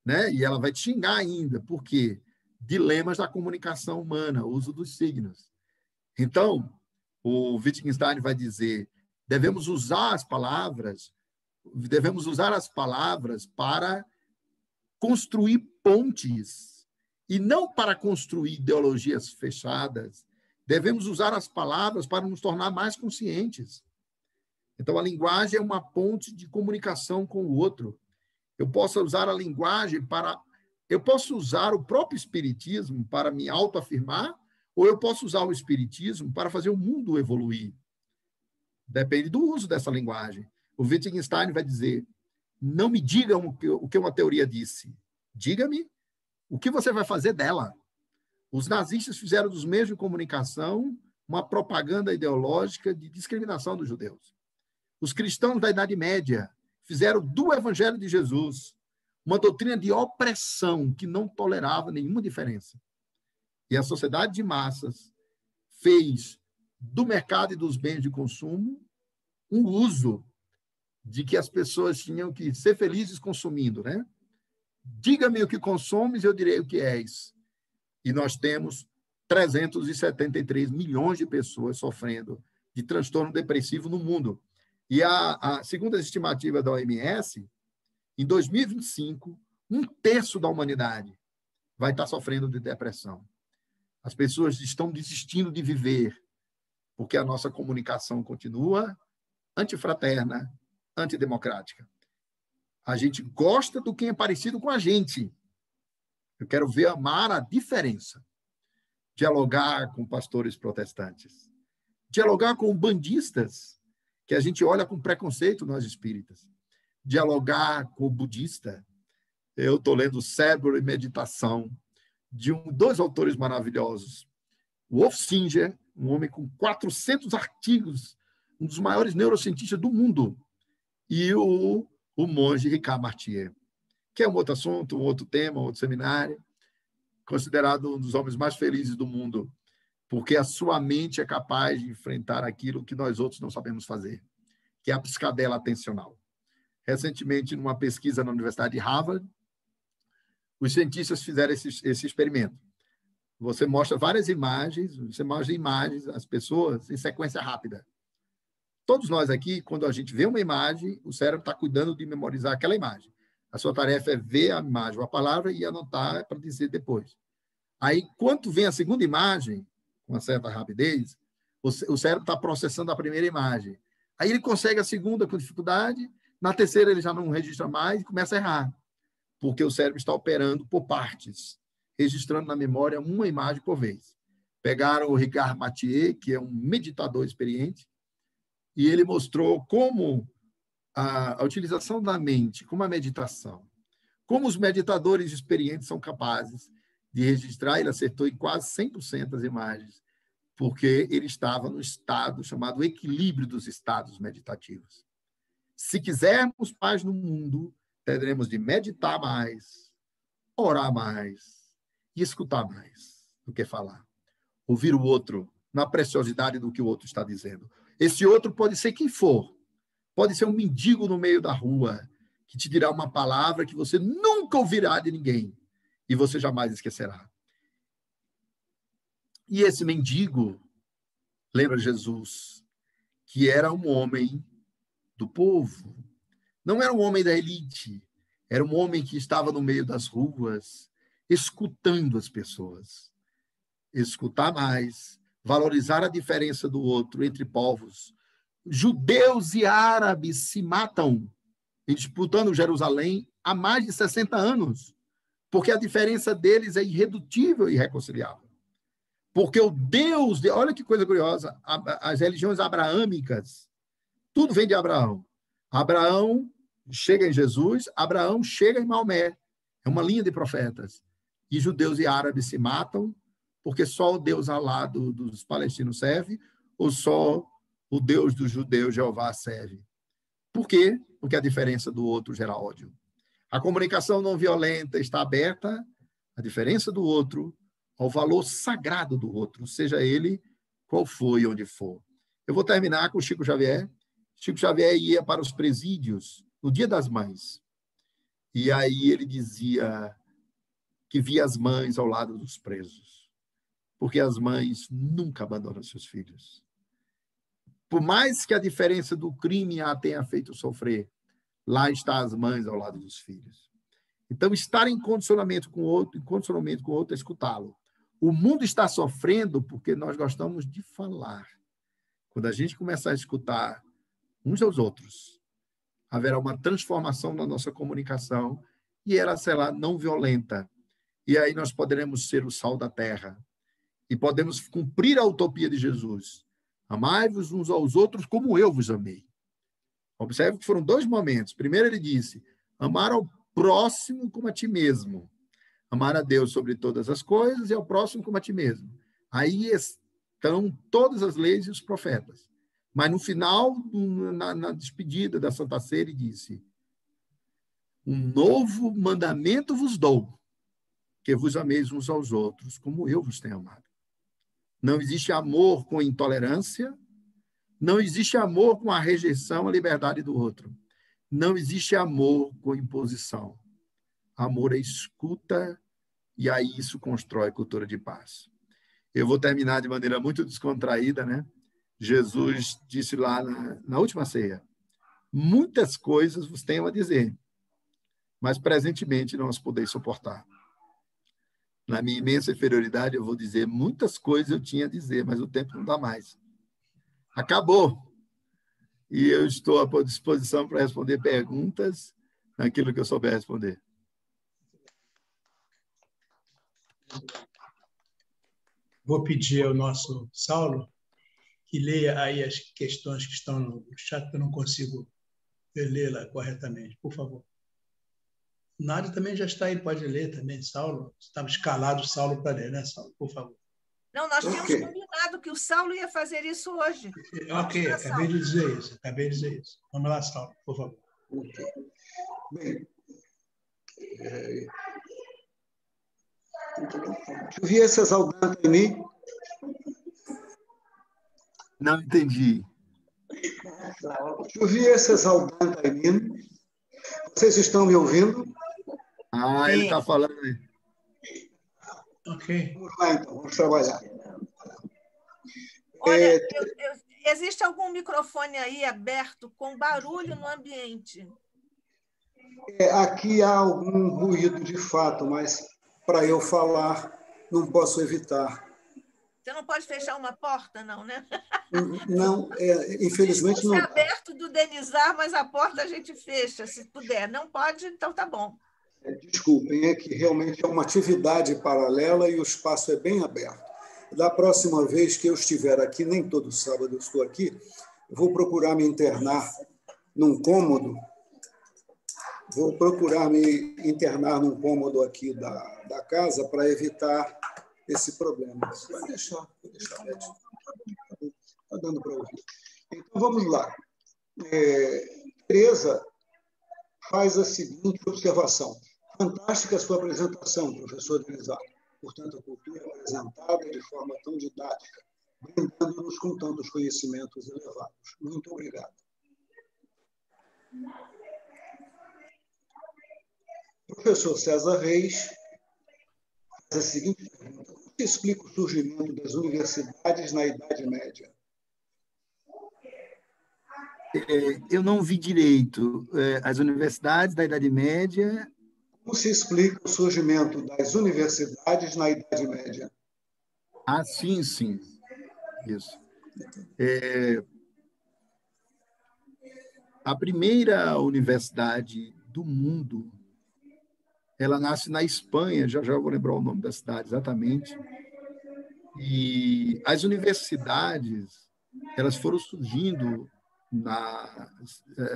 Né? E ela vai te xingar ainda. Por quê? Dilemas da comunicação humana, uso dos signos. Então, o Wittgenstein vai dizer, devemos usar as palavras para construir pontes e não para construir ideologias fechadas. Devemos usar as palavras para nos tornar mais conscientes. Então, a linguagem é uma ponte de comunicação com o outro. Eu posso usar a linguagem para... Eu posso usar o próprio espiritismo para me autoafirmar, ou eu posso usar o espiritismo para fazer o mundo evoluir. Depende do uso dessa linguagem. O Wittgenstein vai dizer, não me digam o que uma teoria disse. Diga-me o que você vai fazer dela. Os nazistas fizeram dos meios de comunicação uma propaganda ideológica de discriminação dos judeus. Os cristãos da Idade Média fizeram do Evangelho de Jesus uma doutrina de opressão que não tolerava nenhuma diferença. E a sociedade de massas fez do mercado e dos bens de consumo um uso de que as pessoas tinham que ser felizes consumindo, né? Diga-me o que consumes, eu direi o que és. E nós temos 373 milhões de pessoas sofrendo de transtorno depressivo no mundo. E segundo as estimativas da OMS, em 2025, 1/3 da humanidade vai estar sofrendo de depressão. As pessoas estão desistindo de viver, porque a nossa comunicação continua antifraterna, antidemocrática. A gente gosta do quem é parecido com a gente. Eu quero ver amar a diferença. Dialogar com pastores protestantes. Dialogar com bandistas, que a gente olha com preconceito nós espíritas. Dialogar com o budista. Eu estou lendo Cérebro e Meditação, de 2 autores maravilhosos. Wolf Singer, um homem com 400 artigos, um dos maiores neurocientistas do mundo, e o monge Ricard Martier, que é um outro assunto, um outro tema, um outro seminário, considerado um dos homens mais felizes do mundo, porque a sua mente é capaz de enfrentar aquilo que nós outros não sabemos fazer, que é a piscadela atencional. Recentemente, numa pesquisa na Universidade de Harvard, os cientistas fizeram esse experimento. Você mostra várias imagens, as pessoas em sequência rápida. Todos nós aqui, quando a gente vê uma imagem, o cérebro está cuidando de memorizar aquela imagem. A sua tarefa é ver a imagem ou a palavra e anotar para dizer depois. Aí, quando vem a segunda imagem, com uma certa rapidez, o cérebro está processando a primeira imagem. Aí ele consegue a segunda com dificuldade, na terceira ele já não registra mais e começa a errar, porque o cérebro está operando por partes, registrando na memória uma imagem por vez. Pegaram o Ricard Mathieu, que é um meditador experiente, e ele mostrou como a utilização da mente, como a meditação, como os meditadores experientes são capazes de registrar, ele acertou em quase 100% as imagens, porque ele estava no estado chamado equilíbrio dos estados meditativos. Se quisermos paz no mundo, teremos de meditar mais, orar mais e escutar mais do que falar. Ouvir o outro na preciosidade do que o outro está dizendo. Esse outro pode ser quem for. Pode ser um mendigo no meio da rua que te dirá uma palavra que você nunca ouvirá de ninguém e você jamais esquecerá. E esse mendigo lembra Jesus, que era um homem do povo. Não era um homem da elite. Era um homem que estava no meio das ruas, escutando as pessoas. Escutar mais, valorizar a diferença do outro entre povos. Judeus e árabes se matam disputando Jerusalém há mais de 60 anos, porque a diferença deles é irredutível e irreconciliável. Porque o Deus, olha que coisa curiosa, as religiões abraâmicas, tudo vem de Abraão. Abraão chega em Jesus, Abraão chega em Maomé. É uma linha de profetas. E judeus e árabes se matam, porque só o Deus Alá dos palestinos serve, ou só o Deus dos judeus, Jeová, serve. Por quê? Porque a diferença do outro gera ódio. A comunicação não violenta está aberta à diferença do outro, ao valor sagrado do outro, seja ele qual for e onde for. Eu vou terminar com o Chico Xavier. Chico Xavier ia para os presídios no Dia das Mães. E aí ele dizia que via as mães ao lado dos presos, porque as mães nunca abandonam seus filhos. Por mais que a diferença do crime a tenha feito sofrer, lá está as mães ao lado dos filhos. Então, estar em condicionamento com o outro é escutá-lo. O mundo está sofrendo porque nós gostamos de falar. Quando a gente começar a escutar uns aos outros, haverá uma transformação na nossa comunicação e ela será não violenta. E aí nós poderemos ser o sal da terra e podemos cumprir a utopia de Jesus. Amai-vos uns aos outros como eu vos amei. Observe que foram dois momentos. Primeiro ele disse, amar ao próximo como a ti mesmo. Amar a Deus sobre todas as coisas e ao próximo como a ti mesmo. Aí estão todas as leis e os profetas. Mas no final, na despedida da Santa Ceia, ele disse, um novo mandamento vos dou, que vos ameis uns aos outros, como eu vos tenho amado. Não existe amor com intolerância, não existe amor com a rejeição à liberdade do outro. Não existe amor com imposição. Amor é escuta e aí isso constrói cultura de paz. Eu vou terminar de maneira muito descontraída, né? Jesus disse lá na última ceia, muitas coisas vos tenho a dizer, mas presentemente não as podeis suportar. Na minha imensa inferioridade, eu vou dizer, muitas coisas eu tinha a dizer, mas o tempo não dá mais. Acabou. E eu estou à disposição para responder perguntas naquilo que eu souber responder. Vou pedir ao nosso Saulo que leia aí as questões que estão no chat, que eu não consigo lê-la corretamente. Por favor. Nádia também já está aí, pode ler também, Saulo. Estava escalado o Saulo para ler, né, Saulo? Por favor. Não, nós tínhamos combinado que o Saulo ia fazer isso hoje. Ok, acabei de dizer isso. Vamos lá, Saulo, por favor. Bem, tu vi essa saudade em mim? Não entendi. Tu vi essa saudade em mim? Vocês estão me ouvindo? Ah, ele está falando aí. Ok. Vamos lá, então, vamos trabalhar. Olha, existe algum microfone aí aberto com barulho no ambiente? Aqui há algum ruído de fato, mas para eu falar, não posso evitar. Você não pode fechar uma porta, não, né? Não, infelizmente não. não. É aberto do Denizar, mas a porta a gente fecha, se puder. Não pode, então tá bom. Desculpem, é que realmente é uma atividade paralela e o espaço é bem aberto. Da próxima vez que eu estiver aqui, nem todo sábado eu estou aqui, eu vou procurar me internar num cômodo. Vou procurar me internar num cômodo aqui da casa para evitar esse problema. Vai deixar, Beth. Está dando para ouvir. Então, vamos lá. Tereza faz a seguinte observação. Fantástica a sua apresentação, professor Denizar. Portanto, a cultura apresentada de forma tão didática, brindando-nos com tantos conhecimentos elevados. Muito obrigado. Professor César Reis faz a seguinte pergunta. Como se explica o surgimento das universidades na Idade Média? Eu não vi direito. As universidades da Idade Média... Como se explica o surgimento das universidades na Idade Média? Ah, sim. Isso. A primeira universidade do mundo, ela nasce na Espanha, já vou lembrar o nome da cidade exatamente. E as universidades, elas foram surgindo na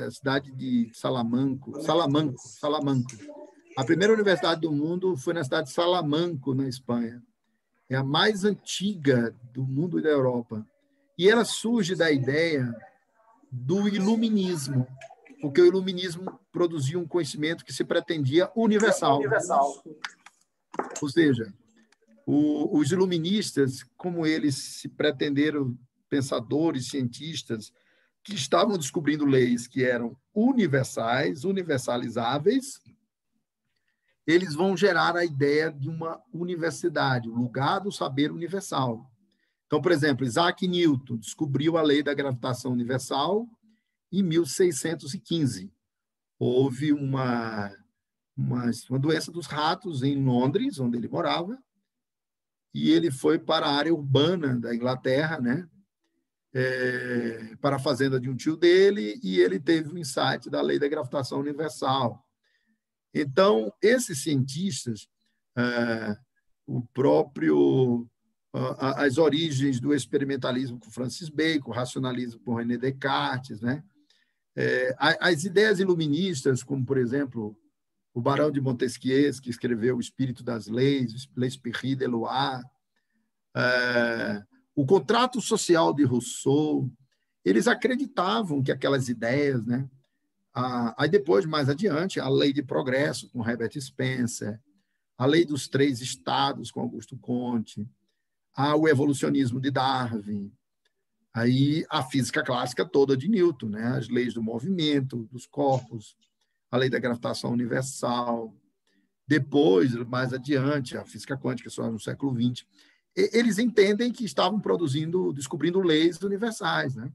cidade de Salamanco. A primeira universidade do mundo foi na cidade de Salamanco, na Espanha. É a mais antiga do mundo e da Europa. E ela surge da ideia do iluminismo, porque o iluminismo produzia um conhecimento que se pretendia universal. Ou seja, os iluministas, como eles se pretenderam pensadores, cientistas, que estavam descobrindo leis que eram universais, universalizáveis, eles vão gerar a ideia de uma universidade, o lugar do saber universal. Então, por exemplo, Isaac Newton descobriu a lei da gravitação universal em 1615. Houve uma doença dos ratos em Londres, onde ele morava, e ele foi para a área urbana da Inglaterra, né? Para a fazenda de um tio dele, e ele teve o insight da lei da gravitação universal. Então, esses cientistas, as origens do experimentalismo com Francis Bacon, o racionalismo com René Descartes, né? As ideias iluministas, como, por exemplo, o Barão de Montesquieu, que escreveu O Espírito das Leis, L'Esprit des Lois, o contrato social de Rousseau, eles acreditavam que aquelas ideias, né? Aí depois, mais adiante, a lei de progresso, com Herbert Spencer, a lei dos 3 estados, com Augusto Comte, o evolucionismo de Darwin, aí a física clássica toda de Newton, né? As leis do movimento, dos corpos, a lei da gravitação universal. Depois, mais adiante, a física quântica, só no século XX. Eles entendem que estavam descobrindo leis universais, né?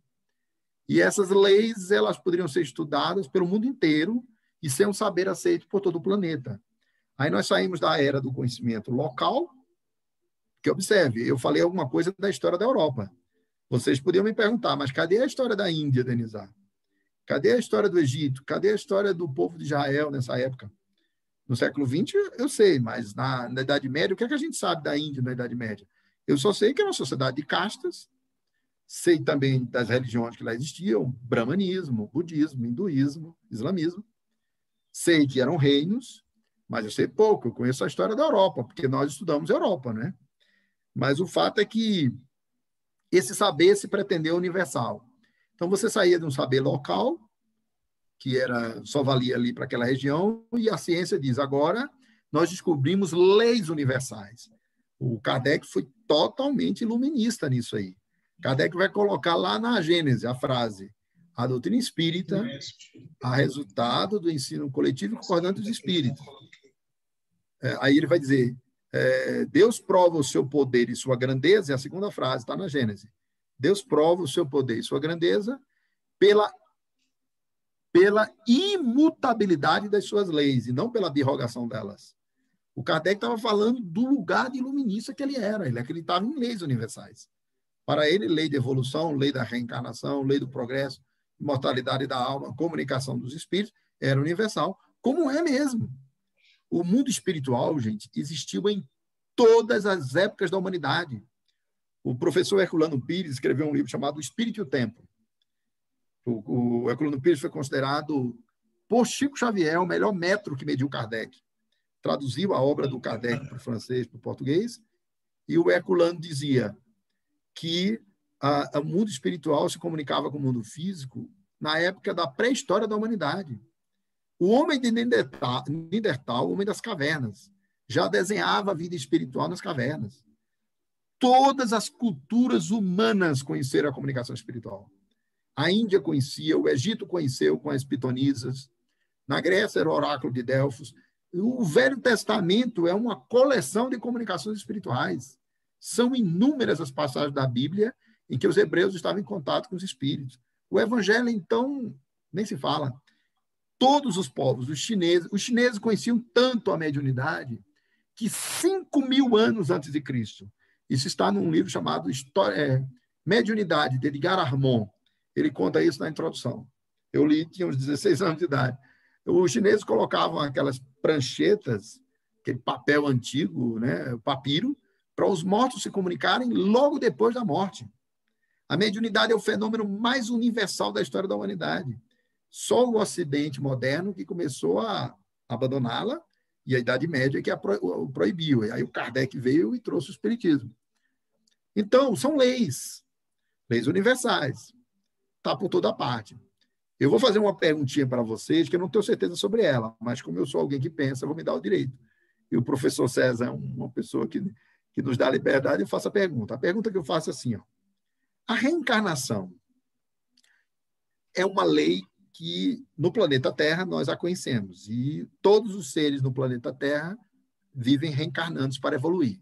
E essas leis, elas poderiam ser estudadas pelo mundo inteiro e ser um saber aceito por todo o planeta. Aí nós saímos da era do conhecimento local, que observe, eu falei alguma coisa da história da Europa. Vocês podiam me perguntar, mas cadê a história da Índia, Denizar? Cadê a história do Egito? Cadê a história do povo de Israel nessa época? No século XX, eu sei, mas na Idade Média, o que é que a gente sabe da Índia na Idade Média? Eu só sei que era uma sociedade de castas, sei também das religiões que lá existiam, brahmanismo, budismo, hinduísmo, islamismo. Sei que eram reinos, mas eu sei pouco, eu conheço a história da Europa, porque nós estudamos Europa, né? Mas o fato é que esse saber se pretendeu universal. Então, você saía de um saber local, que só valia ali para aquela região, e a ciência diz, agora nós descobrimos leis universais. O Kardec foi totalmente iluminista nisso aí. Kardec vai colocar lá na Gênese a frase: a doutrina espírita, a resultado do ensino coletivo e concordante dos espíritos. Aí ele vai dizer, Deus prova o seu poder e sua grandeza, e a segunda frase está na Gênese. Deus prova o seu poder e sua grandeza pela imutabilidade das suas leis, e não pela derrogação delas. O Kardec estava falando do lugar de iluminista que ele era. Ele acreditava em leis universais. Para ele, lei da evolução, lei da reencarnação, lei do progresso, imortalidade da alma, comunicação dos espíritos, era universal, como é mesmo. O mundo espiritual, gente, existiu em todas as épocas da humanidade. O professor Herculano Pires escreveu um livro chamado O Espírito e o Tempo. O Herculano Pires foi considerado, por Chico Xavier, o melhor metro que mediu Kardec. Traduziu a obra do Kardec para o francês, para o português, e o Herculano dizia que o mundo espiritual se comunicava com o mundo físico na época da pré-história da humanidade. O homem de Neandertal, o homem das cavernas, já desenhava a vida espiritual nas cavernas. Todas as culturas humanas conheceram a comunicação espiritual. A Índia conhecia, o Egito conheceu com as pitonisas, na Grécia era o oráculo de Delfos. O Velho Testamento é uma coleção de comunicações espirituais. São inúmeras as passagens da Bíblia em que os hebreus estavam em contato com os espíritos. O Evangelho, então, nem se fala. Todos os povos, os chineses conheciam tanto a mediunidade que 5.000 anos antes de Cristo, isso está num livro chamado Mediunidade, de Edgar Armand. Ele conta isso na introdução. Eu li, tinha uns 16 anos de idade. Os chineses colocavam aquelas pranchetas, aquele papel antigo, né, o papiro, para os mortos se comunicarem logo depois da morte. A mediunidade é o fenômeno mais universal da história da humanidade. Só o Ocidente moderno que começou a abandoná-la, e a Idade Média que o proibiu. E aí o Kardec veio e trouxe o Espiritismo. Então, são leis universais. Está por toda parte. Eu vou fazer uma perguntinha para vocês, que eu não tenho certeza sobre ela, mas como eu sou alguém que pensa, eu vou me dar o direito. E o professor César é uma pessoa que nos dá liberdade, eu faço a pergunta. A pergunta que eu faço é assim, ó. A reencarnação é uma lei que no planeta Terra nós a conhecemos, e todos os seres no planeta Terra vivem reencarnando para evoluir.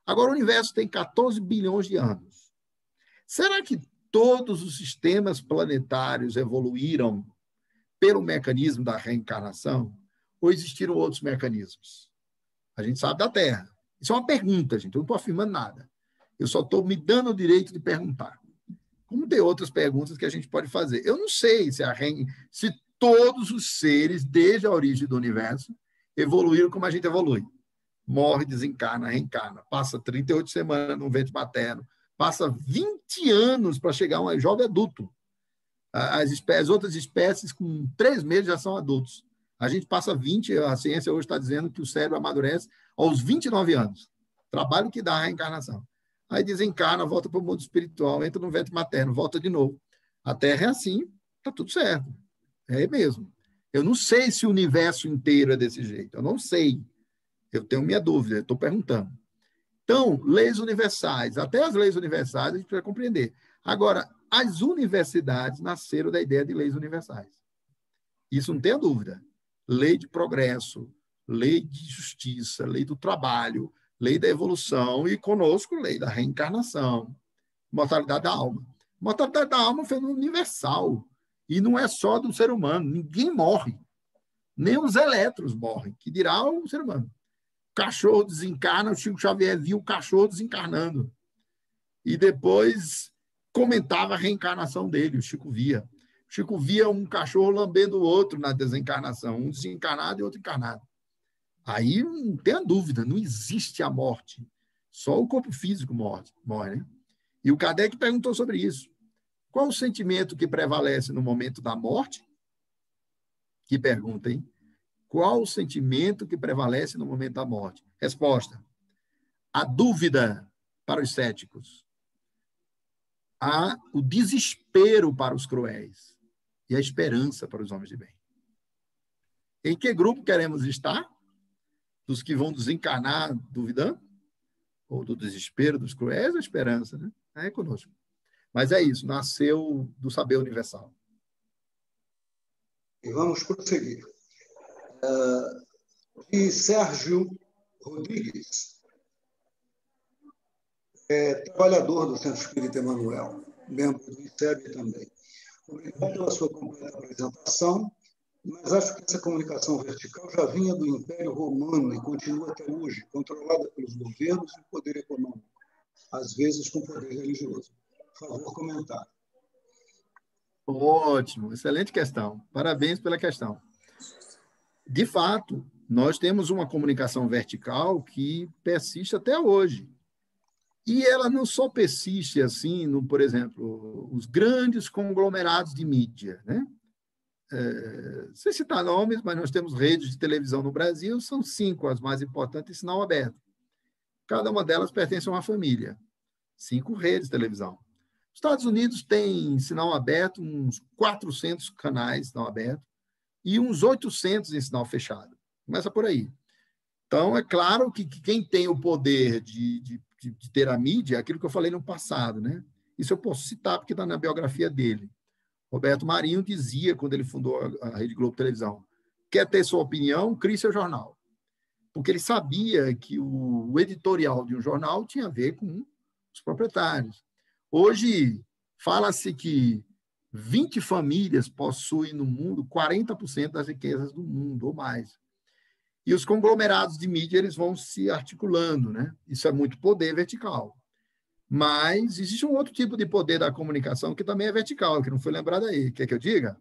Agora, o universo tem 14 bilhões de anos. Será que todos os sistemas planetários evoluíram pelo mecanismo da reencarnação, ou existiram outros mecanismos? A gente sabe da Terra. Isso é uma pergunta, gente, eu não estou afirmando nada. Eu só estou me dando o direito de perguntar. Como tem outras perguntas que a gente pode fazer. Eu não sei se todos os seres, desde a origem do universo, evoluíram como a gente evolui. Morre, desencarna, reencarna, passa 38 semanas no ventre materno, passa 20 anos para chegar a um jovem adulto. As outras espécies, com 3 meses, já são adultos. A gente passa 20, a ciência hoje está dizendo que o cérebro amadurece aos 29 anos. Trabalho que dá a reencarnação. Aí desencarna, volta para o mundo espiritual, entra no ventre materno, volta de novo. A Terra é assim, está tudo certo. É mesmo. Eu não sei se o universo inteiro é desse jeito. Eu não sei. Eu tenho minha dúvida, estou perguntando. Então, leis universais. Até as leis universais a gente precisa compreender. Agora, as universidades nasceram da ideia de leis universais. Isso não tem dúvida. Lei de progresso, lei de justiça, lei do trabalho, lei da evolução e, conosco, lei da reencarnação, mortalidade da alma. Mortalidade da alma é um fenômeno universal e não é só do ser humano. Ninguém morre. Nem os elétrons morrem, que dirá o ser humano. O cachorro desencarna, o Chico Xavier viu o cachorro desencarnando. E depois comentava a reencarnação dele, o Chico via. O Chico via um cachorro lambendo o outro na desencarnação, um desencarnado e outro encarnado. Aí não tem dúvida, não existe a morte. Só o corpo físico morre, né? E o Kardec perguntou sobre isso. Qual o sentimento que prevalece no momento da morte? Que pergunta, hein? Qual o sentimento que prevalece no momento da morte? Resposta. A dúvida para os céticos. O desespero para os cruéis. E a esperança para os homens de bem. Em que grupo queremos estar? Dos que vão desencarnar duvidando? Ou do desespero dos cruéis, a esperança, né? É conosco. Mas é isso, nasceu do saber universal. E vamos prosseguir. De Sérgio Rodrigues, trabalhador do Centro Espírita Emmanuel, membro do ICEB também. Obrigado pela sua completa apresentação, mas acho que essa comunicação vertical já vinha do Império Romano e continua até hoje, controlada pelos governos e o poder econômico, às vezes com poder religioso. Por favor, comentar. Ótimo, excelente questão. Parabéns pela questão. De fato, nós temos uma comunicação vertical que persiste até hoje. E ela não só persiste assim, no, por exemplo, os grandes conglomerados de mídia, né? Sem citar nomes, mas nós temos redes de televisão no Brasil, são 5 as mais importantes, sinal aberto. Cada uma delas pertence a uma família. 5 redes de televisão. Os Estados Unidos tem sinal aberto, uns 400 canais sinal aberto e uns 800 em sinal fechado. Começa por aí. Então, é claro que quem tem o poder de ter a mídia é aquilo que eu falei no passado, né? Isso eu posso citar porque está na biografia dele. Roberto Marinho dizia, quando ele fundou a Rede Globo Televisão, quer ter sua opinião, crie seu jornal. Porque ele sabia que o editorial de um jornal tinha a ver com os proprietários. Hoje, fala-se que 20 famílias possuem no mundo 40% das riquezas do mundo, ou mais. E os conglomerados de mídia eles vão se articulando, né? Isso é muito poder vertical. Mas existe um outro tipo de poder da comunicação que também é vertical, que não foi lembrado aí. Quer que eu diga?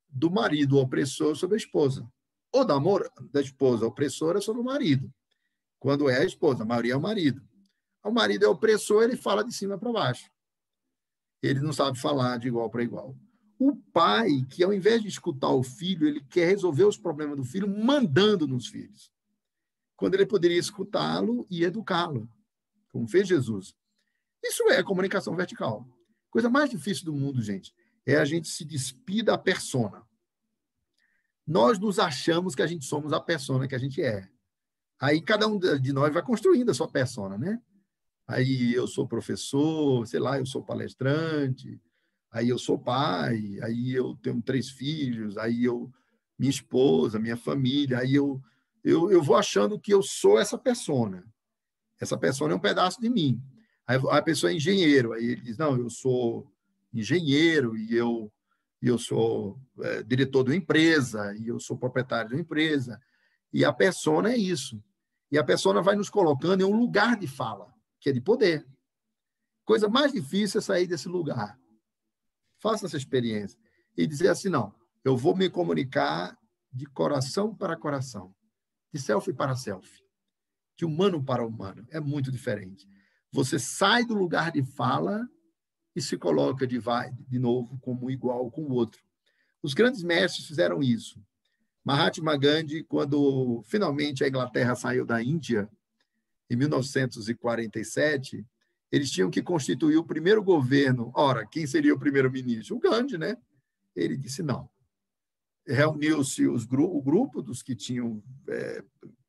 Do marido opressor sobre a esposa. Ou da esposa opressora sobre o marido. Quando é a esposa, a maioria é o marido. O marido é opressor, ele fala de cima para baixo. Ele não sabe falar de igual para igual. O pai, que ao invés de escutar o filho, ele quer resolver os problemas do filho mandando nos filhos. Quando ele poderia escutá-lo e educá-lo, como fez Jesus. Isso é comunicação vertical. Coisa mais difícil do mundo, gente, é a gente se despir da persona. Nós nos achamos que a gente somos a persona que a gente é. Aí cada um de nós vai construindo a sua persona, né? Aí eu sou professor, sei lá, eu sou palestrante, aí eu sou pai, aí eu tenho 3 filhos, aí minha esposa, minha família, aí eu vou achando que eu sou essa persona. Essa persona é um pedaço de mim. Aí a pessoa é engenheiro, aí ele diz, não, eu sou engenheiro e eu sou diretor de uma empresa, e eu sou proprietário de uma empresa. E a persona é isso. E a persona vai nos colocando em um lugar de fala, que é de poder. Coisa mais difícil é sair desse lugar. Faça essa experiência e dizer assim, não, eu vou me comunicar de coração para coração, de selfie para selfie, de humano para humano. É muito diferente. Você sai do lugar de fala e se coloca de novo como igual com o outro. Os grandes mestres fizeram isso. Mahatma Gandhi, quando finalmente a Inglaterra saiu da Índia, em 1947, eles tinham que constituir o primeiro governo. Ora, quem seria o primeiro-ministro? O Gandhi, né? Ele disse não. Reuniu-se o grupo dos que tinham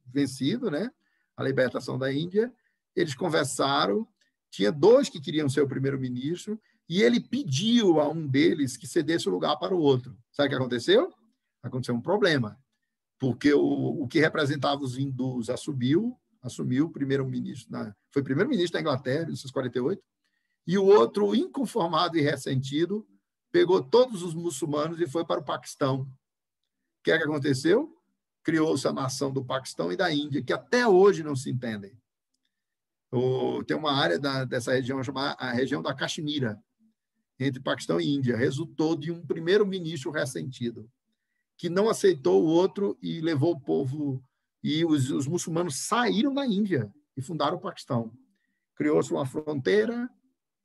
vencido, né? A libertação da Índia. Eles conversaram. Tinha 2 que queriam ser o primeiro-ministro e ele pediu a um deles que cedesse o lugar para o outro. Sabe o que aconteceu? Aconteceu um problema, porque o que representava os hindus assumiu o primeiro-ministro, foi primeiro-ministro da Inglaterra, em 1948, e o outro, inconformado e ressentido, pegou todos os muçulmanos e foi para o Paquistão. O que é que aconteceu? Criou-se a nação do Paquistão e da Índia, que até hoje não se entendem. Tem uma área dessa região chamada a região da Caxemira, entre Paquistão e Índia, resultou de um primeiro-ministro ressentido, que não aceitou o outro e levou o povo. E os muçulmanos saíram da Índia e fundaram o Paquistão. Criou-se uma fronteira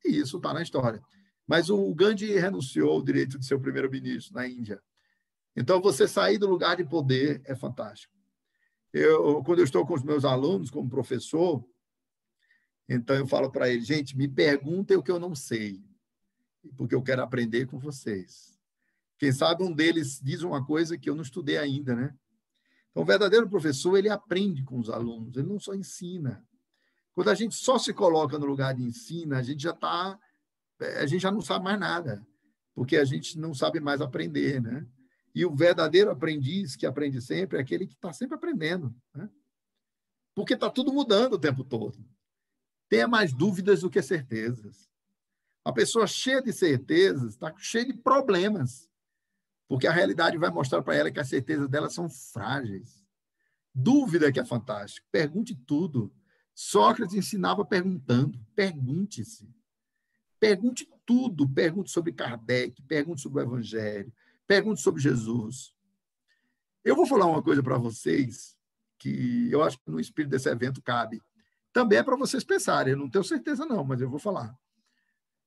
e isso está na história. Mas o Gandhi renunciou ao direito de ser o primeiro-ministro na Índia. Então, você sair do lugar de poder é fantástico. Quando eu estou com os meus alunos como professor, então eu falo para eles, gente, me perguntem o que eu não sei, porque eu quero aprender com vocês. Quem sabe um deles diz uma coisa que eu não estudei ainda, né? Então, o verdadeiro professor, ele aprende com os alunos, ele não só ensina. Quando a gente só se coloca no lugar de ensina, a gente já não sabe mais nada, porque a gente não sabe mais aprender, né? E o verdadeiro aprendiz, que aprende sempre, é aquele que está sempre aprendendo, né? Porque está tudo mudando o tempo todo. Tenha mais dúvidas do que certezas. A pessoa cheia de certezas está cheia de problemas, porque a realidade vai mostrar para ela que as certezas dela são frágeis. Dúvida que é fantástico. Pergunte tudo. Sócrates ensinava perguntando. Pergunte-se. Pergunte tudo. Pergunte sobre Kardec, pergunte sobre o Evangelho, pergunte sobre Jesus. Eu vou falar uma coisa para vocês que eu acho que no espírito desse evento cabe. Também é para vocês pensarem, eu não tenho certeza não, mas eu vou falar.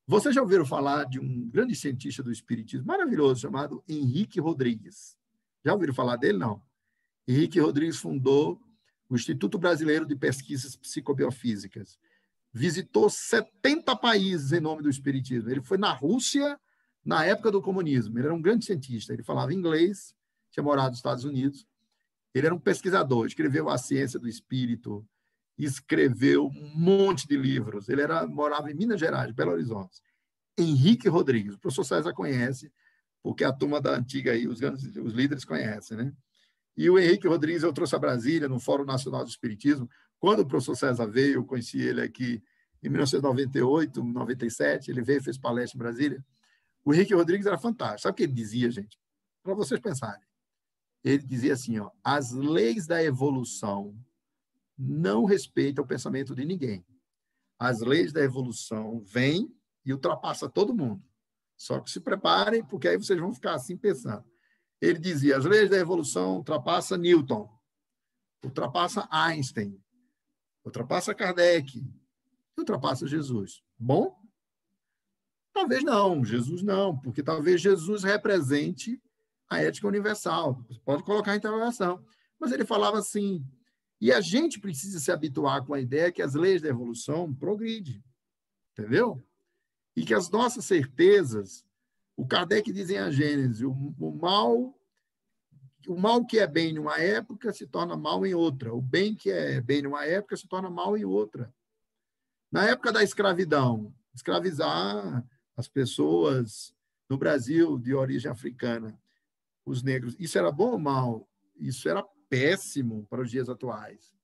Vocês já ouviram falar de um grande cientista do espiritismo maravilhoso chamado Henrique Rodrigues? Já ouviram falar dele? Não. Henrique Rodrigues fundou o Instituto Brasileiro de Pesquisas Psicobiofísicas. Visitou 70 países em nome do espiritismo. Ele foi na Rússia na época do comunismo. Ele era um grande cientista. Ele falava inglês, tinha morado nos Estados Unidos. Ele era um pesquisador, escreveu A Ciência do Espírito, escreveu um monte de livros. Ele morava em Minas Gerais, Belo Horizonte. Henrique Rodrigues, o professor César conhece, porque a turma da antiga aí, os líderes conhecem, né? E o Henrique Rodrigues eu trouxe a Brasília, no Fórum Nacional do Espiritismo. Quando o professor César veio, eu conheci ele aqui em 1998, 97, ele veio e fez palestra em Brasília. O Henrique Rodrigues era fantástico. Sabe o que ele dizia, gente? Para vocês pensarem. Ele dizia assim, ó, as leis da evolução não respeitam o pensamento de ninguém. As leis da evolução vêm e ultrapassam todo mundo. Só que se preparem, porque aí vocês vão ficar assim pensando. Ele dizia, as leis da evolução ultrapassam Newton, ultrapassa Einstein, ultrapassa Kardec, ultrapassa Jesus. Bom? Talvez não, Jesus não, porque talvez Jesus represente a ética universal. Você pode colocar em interrogação. Mas ele falava assim, e a gente precisa se habituar com a ideia que as leis da evolução progridem, entendeu? E que as nossas certezas, o Kardec diz em A Gênese, o mal que é bem numa época se torna mal em outra. O bem que é bem numa época se torna mal em outra. Na época da escravidão, escravizar as pessoas no Brasil de origem africana, os negros, isso era bom ou mal? Isso era péssimo para os dias atuais.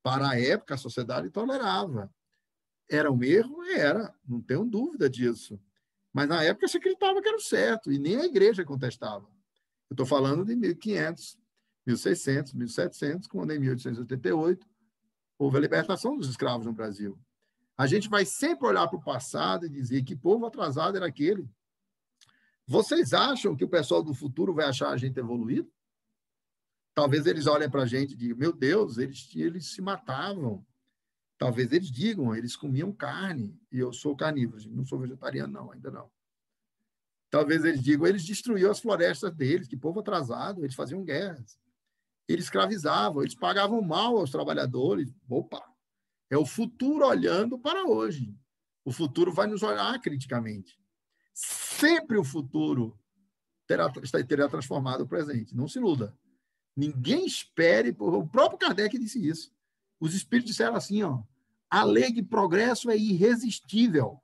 Para a época, a sociedade tolerava. Era um erro? Era, não tenho dúvida disso. Mas na época se acreditava que era o certo, e nem a igreja contestava. Eu estou falando de 1500, 1600, 1700, quando em 1888 houve a libertação dos escravos no Brasil. A gente vai sempre olhar para o passado e dizer que povo atrasado era aquele. Vocês acham que o pessoal do futuro vai achar a gente evoluído? Talvez eles olhem para a gente e digam, meu Deus, eles se matavam. Talvez eles digam, eles comiam carne, e eu sou carnívoro, não sou vegetariano, não, ainda não. Talvez eles digam, eles destruíam as florestas deles, que povo atrasado, eles faziam guerras. Eles escravizavam, eles pagavam mal aos trabalhadores. Opa! É o futuro olhando para hoje. O futuro vai nos olhar criticamente. Sempre o futuro terá transformado o presente. Não se iluda. Ninguém espere... O próprio Kardec disse isso. Os espíritos disseram assim, ó, a lei de progresso é irresistível.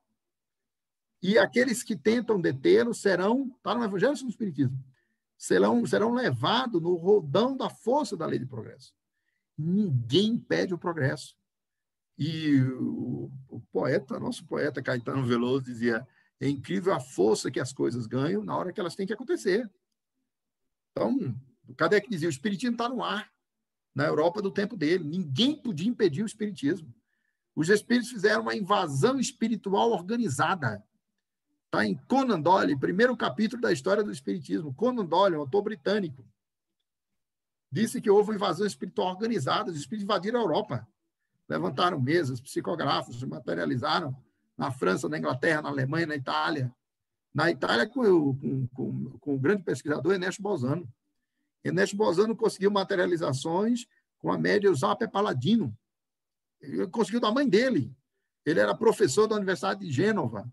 E aqueles que tentam detê-lo serão, está no Evangelho do Espiritismo, serão levados no rodão da força da lei de progresso. Ninguém impede o progresso. E o poeta, nosso poeta Caetano Veloso dizia, é incrível a força que as coisas ganham na hora que elas têm que acontecer. Então, o Kardec dizia, o espiritismo está no ar, na Europa do tempo dele. Ninguém podia impedir o espiritismo. Os espíritos fizeram uma invasão espiritual organizada. Está em Conan Doyle, primeiro capítulo da história do espiritismo. Conan Doyle, um autor britânico, disse que houve uma invasão espiritual organizada. Os espíritos invadiram a Europa. Levantaram mesas, psicógrafos, se materializaram na França, na Inglaterra, na Alemanha, na Itália. Na Itália, com o grande pesquisador Ernesto Bolzano. Ernesto Bolzano conseguiu materializações com a média Eusapia Palladino. Ele conseguiu da mãe dele. Ele era professor da Universidade de Gênova.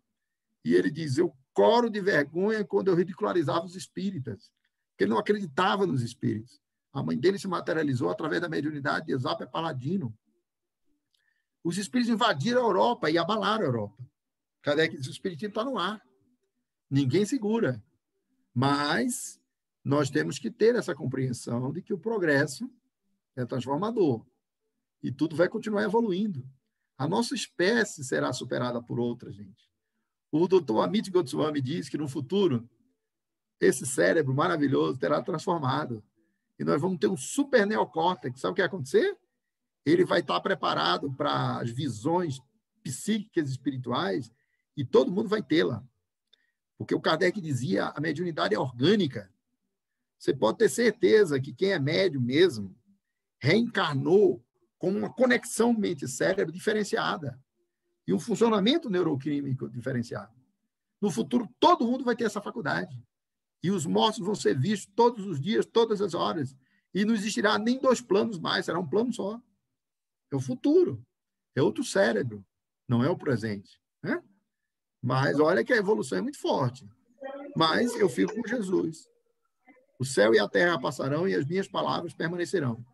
E ele diz, eu coro de vergonha quando eu ridicularizava os espíritas. Porque ele não acreditava nos espíritos. A mãe dele se materializou através da mediunidade de Eusapia Palladino. Os espíritos invadiram a Europa e abalaram a Europa. Kardec diz, o espiritismo está no ar. Ninguém segura. Mas nós temos que ter essa compreensão de que o progresso é transformador. E tudo vai continuar evoluindo. A nossa espécie será superada por outra, gente. O doutor Amit Goswami diz que, no futuro, esse cérebro maravilhoso terá transformado. E nós vamos ter um super neocórtex. Sabe o que vai acontecer? Ele vai estar preparado para as visões psíquicas e espirituais e todo mundo vai tê-la. Porque o Kardec dizia, a mediunidade é orgânica. Você pode ter certeza que quem é médium mesmo reencarnou com uma conexão mente-cérebro diferenciada e um funcionamento neuroquímico diferenciado. No futuro, todo mundo vai ter essa faculdade. E os mortos vão ser vistos todos os dias, todas as horas. E não existirá nem 2 planos mais, será um plano só. É o futuro. É outro cérebro. Não é o presente. Né? Mas olha que a evolução é muito forte. Mas eu fico com Jesus. O céu e a terra passarão e as minhas palavras permanecerão.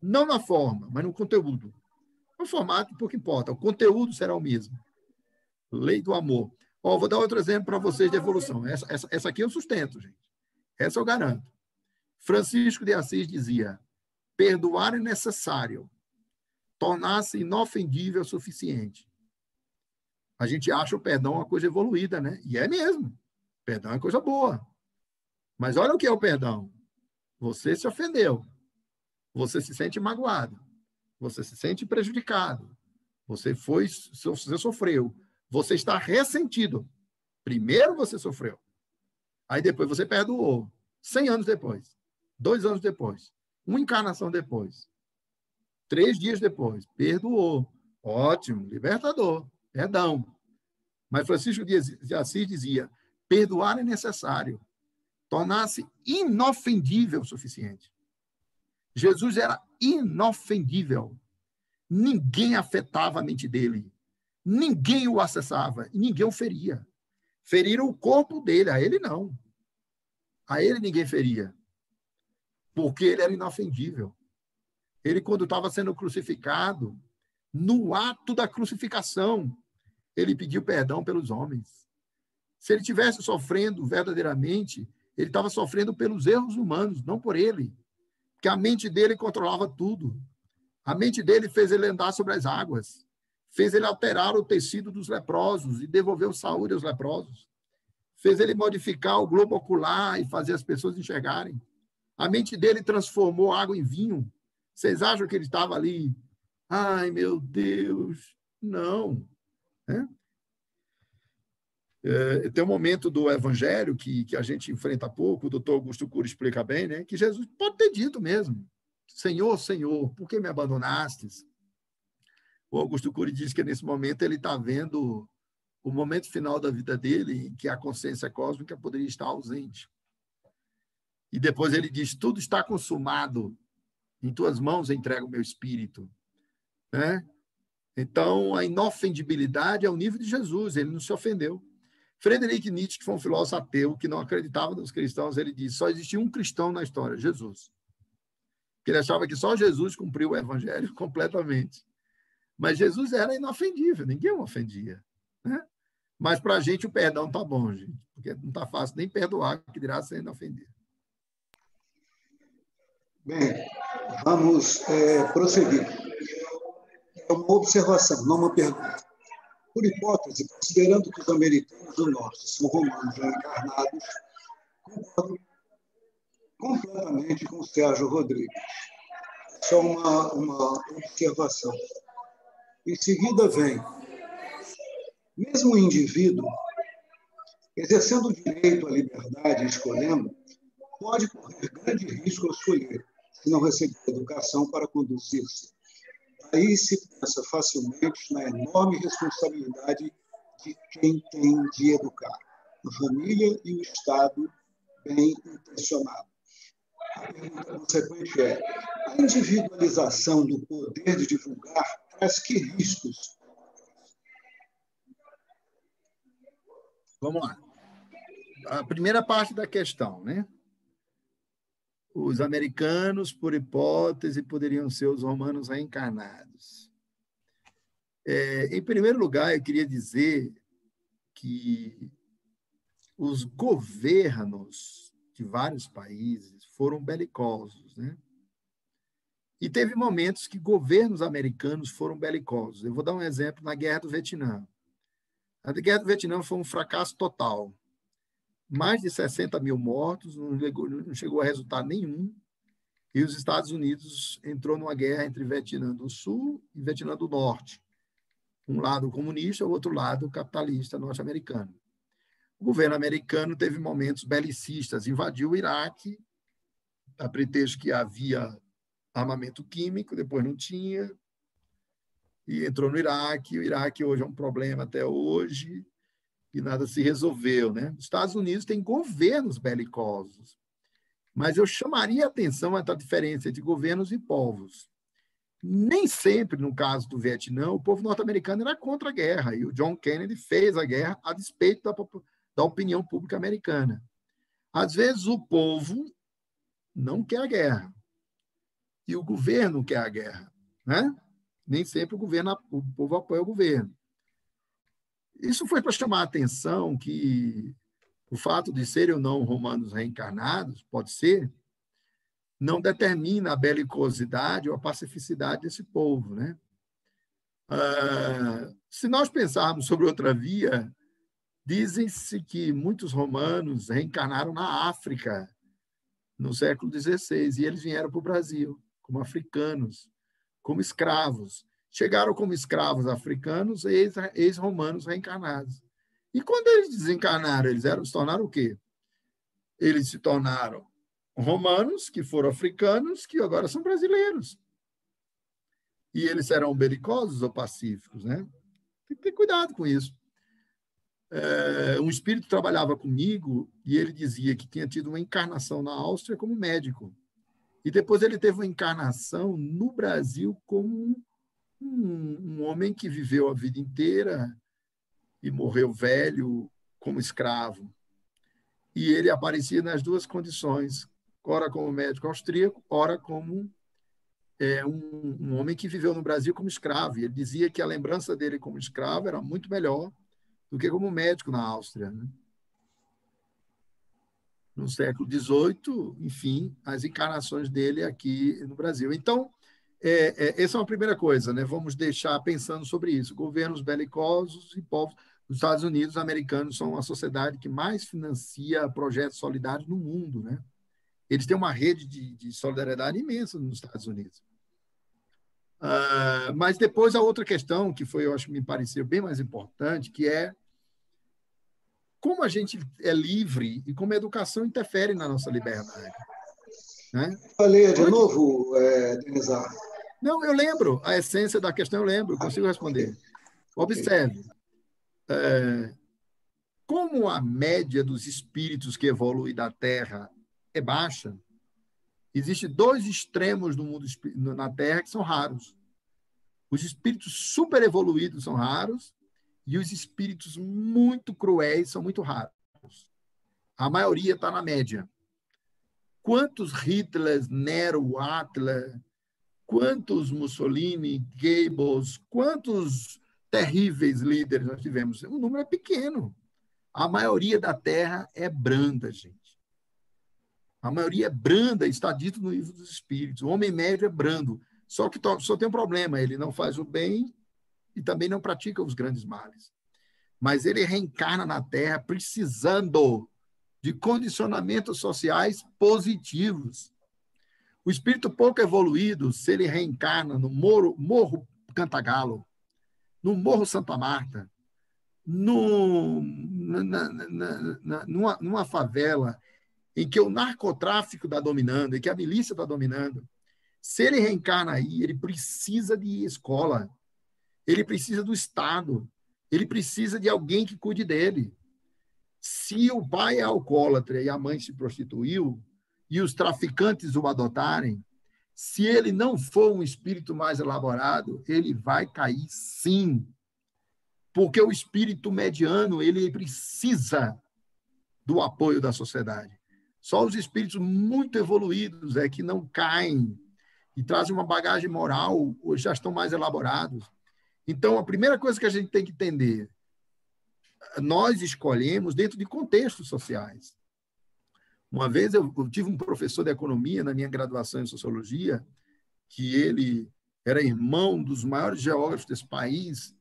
Não na forma, mas no conteúdo. O formato pouco importa. O conteúdo será o mesmo. Lei do amor. Vou dar outro exemplo para vocês de evolução. Essa aqui eu sustento, gente. Essa eu garanto. Francisco de Assis dizia, perdoar é necessário, tornar-se inofendível o suficiente. A gente acha o perdão uma coisa evoluída, né? E é mesmo. Perdão é coisa boa. Mas olha o que é o perdão. Você se ofendeu. Você se sente magoado. Você se sente prejudicado. Você sofreu. Você está ressentido. Primeiro você sofreu. Aí depois você perdoou. 100 anos depois. 2 anos depois. Uma encarnação depois. 3 dias depois. Perdoou. Ótimo. Libertador. Perdão. Mas Francisco de Assis dizia, perdoar é necessário. Tornar-se inofendível o suficiente. Jesus era inofendível. Ninguém afetava a mente dele. Ninguém o acessava. E ninguém o feria. Feriram o corpo dele, a ele não. A ele ninguém feria. Porque ele era inofendível. Ele, quando estava sendo crucificado, no ato da crucificação, ele pediu perdão pelos homens. Se ele estivesse sofrendo verdadeiramente, ele estava sofrendo pelos erros humanos, não por ele. Porque a mente dele controlava tudo. A mente dele fez ele andar sobre as águas. Fez ele alterar o tecido dos leprosos e devolveu saúde aos leprosos. Fez ele modificar o globo ocular e fazer as pessoas enxergarem. A mente dele transformou água em vinho. Vocês acham que ele estava ali? Ai, meu Deus! Não. Tem um momento do Evangelho que a gente enfrenta pouco, o doutor Augusto Cury explica bem, né? Que Jesus pode ter dito mesmo, Senhor, Senhor, por que me abandonastes? O Augusto Cury diz que nesse momento ele está vendo o momento final da vida dele, em que a consciência cósmica poderia estar ausente. E depois ele diz, tudo está consumado, em tuas mãos entrego o meu espírito. Né? Então, a inofendibilidade é o nível de Jesus, ele não se ofendeu. Friedrich Nietzsche, que foi um filósofo ateu, que não acreditava nos cristãos, ele disse, só existia um cristão na história, Jesus. Porque ele achava que só Jesus cumpriu o evangelho completamente. Mas Jesus era inofendível, ninguém o ofendia. Né? Mas para a gente o perdão está bom, gente, porque não está fácil nem perdoar, que dirá ser inofendido. Bem, vamos prosseguir. É uma observação, não uma pergunta. Por hipótese, considerando que os americanos do norte são romanos já encarnados, concordo completamente com o Sérgio Rodrigues. Só uma observação. Em seguida vem, mesmo o indivíduo, exercendo o direito à liberdade e escolhendo, pode correr grande risco ao escolher, se não receber educação para conduzir-se. Aí se pensa facilmente na enorme responsabilidade de quem tem de educar, a família e o Estado bem intencionado. A pergunta consequente é, a individualização do poder de divulgar traz que riscos? Vamos lá. A primeira parte da questão, né? Os americanos, por hipótese, poderiam ser os romanos reencarnados. Em primeiro lugar, eu queria dizer que os governos de vários países foram belicosos, né? E teve momentos que governos americanos foram belicosos. Eu vou dar um exemplo na Guerra do Vietnã. A Guerra do Vietnã foi um fracasso total. Mais de 60 mil mortos, não chegou a resultado nenhum. E os Estados Unidos entrou numa guerra entre Vietnã do Sul e Vietnã do Norte. Um lado comunista, o outro lado capitalista norte-americano. O governo americano teve momentos belicistas, invadiu o Iraque, a pretexto que havia armamento químico, depois não tinha, e entrou no Iraque. O Iraque hoje é um problema até hoje, e nada se resolveu, né? Os Estados Unidos têm governos belicosos, mas eu chamaria a atenção a diferença entre governos e povos. Nem sempre, no caso do Vietnã, o povo norte-americano era contra a guerra, e o John Kennedy fez a guerra a despeito da opinião pública americana. Às vezes, o povo não quer a guerra, e o governo quer a guerra, né? Nem sempre o povo apoia o governo. Isso foi para chamar a atenção que o fato de serem ou não romanos reencarnados, pode ser, não determina a belicosidade ou a pacificidade desse povo, né? Se nós pensarmos sobre outra via, dizem-se que muitos romanos reencarnaram na África no século XVI e eles vieram para o Brasil como africanos, como escravos. Chegaram como escravos africanos, ex-romanos reencarnados. E quando eles desencarnaram, eles se tornaram o quê? Eles se tornaram romanos, que foram africanos, que agora são brasileiros. E eles serão belicosos ou pacíficos, né? Tem que ter cuidado com isso. Um espírito trabalhava comigo e ele dizia que tinha tido uma encarnação na Áustria como médico. E depois ele teve uma encarnação no Brasil como um homem que viveu a vida inteira e morreu velho como escravo. E ele aparecia nas duas condições, ora como médico austríaco, ora como um homem que viveu no Brasil como escravo. E ele dizia que a lembrança dele como escravo era muito melhor do que como médico na Áustria, né? No século XVIII, enfim, as encarnações dele aqui no Brasil. Então, essa é uma primeira coisa, né? Vamos deixar pensando sobre isso. Governos belicosos e povos. Os Estados Unidos americanos são a sociedade que mais financia projetos solidários no mundo, né? Eles têm uma rede de solidariedade imensa nos Estados Unidos. Mas depois a outra questão, que foi, eu acho que me pareceu bem mais importante, que é como a gente é livre e como a educação interfere na nossa liberdade. Né? Falei de novo, Denizar. Não, eu lembro. A essência da questão eu lembro, eu consigo responder. Observe. Como a média dos espíritos que evoluem da Terra é baixa, existem dois extremos do mundo na Terra que são raros. Os espíritos super evoluídos são raros e os espíritos muito cruéis são muito raros. A maioria está na média. Quantos Hitlers, Nero, Hitler, quantos Mussolini, Goebbels, quantos terríveis líderes nós tivemos? O número é pequeno. A maioria da Terra é branda, gente. A maioria é branda, está dito no livro dos Espíritos. O homem médio é brando. Só que só tem um problema, ele não faz o bem e também não pratica os grandes males. Mas ele reencarna na Terra precisando de condicionamentos sociais positivos. O espírito pouco evoluído, se ele reencarna no Morro Cantagalo, no Morro Santa Marta, numa favela em que o narcotráfico está dominando, em que a milícia está dominando, se ele reencarna aí, ele precisa de escola, ele precisa do Estado, ele precisa de alguém que cuide dele. Se o pai é alcoólatra e a mãe se prostituiu, e os traficantes o adotarem, se ele não for um espírito mais elaborado, ele vai cair sim. Porque o espírito mediano, ele precisa do apoio da sociedade. Só os espíritos muito evoluídos é que não caem e trazem uma bagagem moral, ou já estão mais elaborados. Então, a primeira coisa que a gente tem que entender, nós escolhemos dentro de contextos sociais. Uma vez eu tive um professor de economia na minha graduação em sociologia, que ele era irmão dos maiores geógrafos desse país,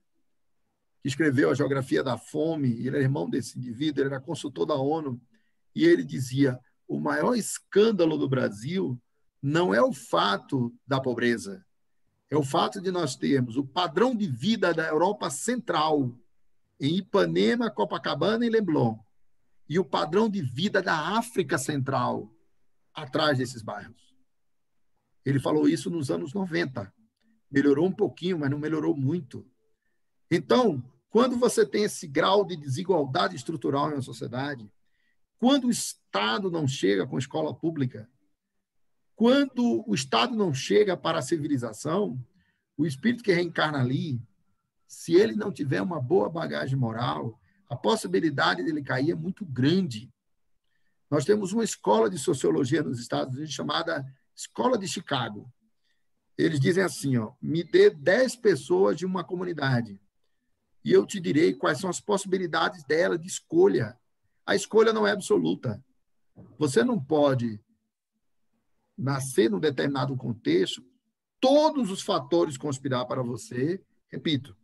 que escreveu a Geografia da Fome, ele era irmão desse indivíduo, ele era consultor da ONU, e ele dizia: o maior escândalo do Brasil não é o fato da pobreza, é o fato de nós termos o padrão de vida da Europa Central, em Ipanema, Copacabana e Leblon, e o padrão de vida da África Central, atrás desses bairros. Ele falou isso nos anos 90. Melhorou um pouquinho, mas não melhorou muito. Então, quando você tem esse grau de desigualdade estrutural em uma sociedade, quando o Estado não chega com escola pública, quando o Estado não chega para a civilização, o espírito que reencarna ali, se ele não tiver uma boa bagagem moral, a possibilidade dele cair é muito grande. Nós temos uma escola de sociologia nos Estados Unidos chamada Escola de Chicago. Eles dizem assim, ó, me dê 10 pessoas de uma comunidade e eu te direi quais são as possibilidades dela de escolha. A escolha não é absoluta. Você não pode nascer num determinado contexto, todos os fatores conspirar para você, repito,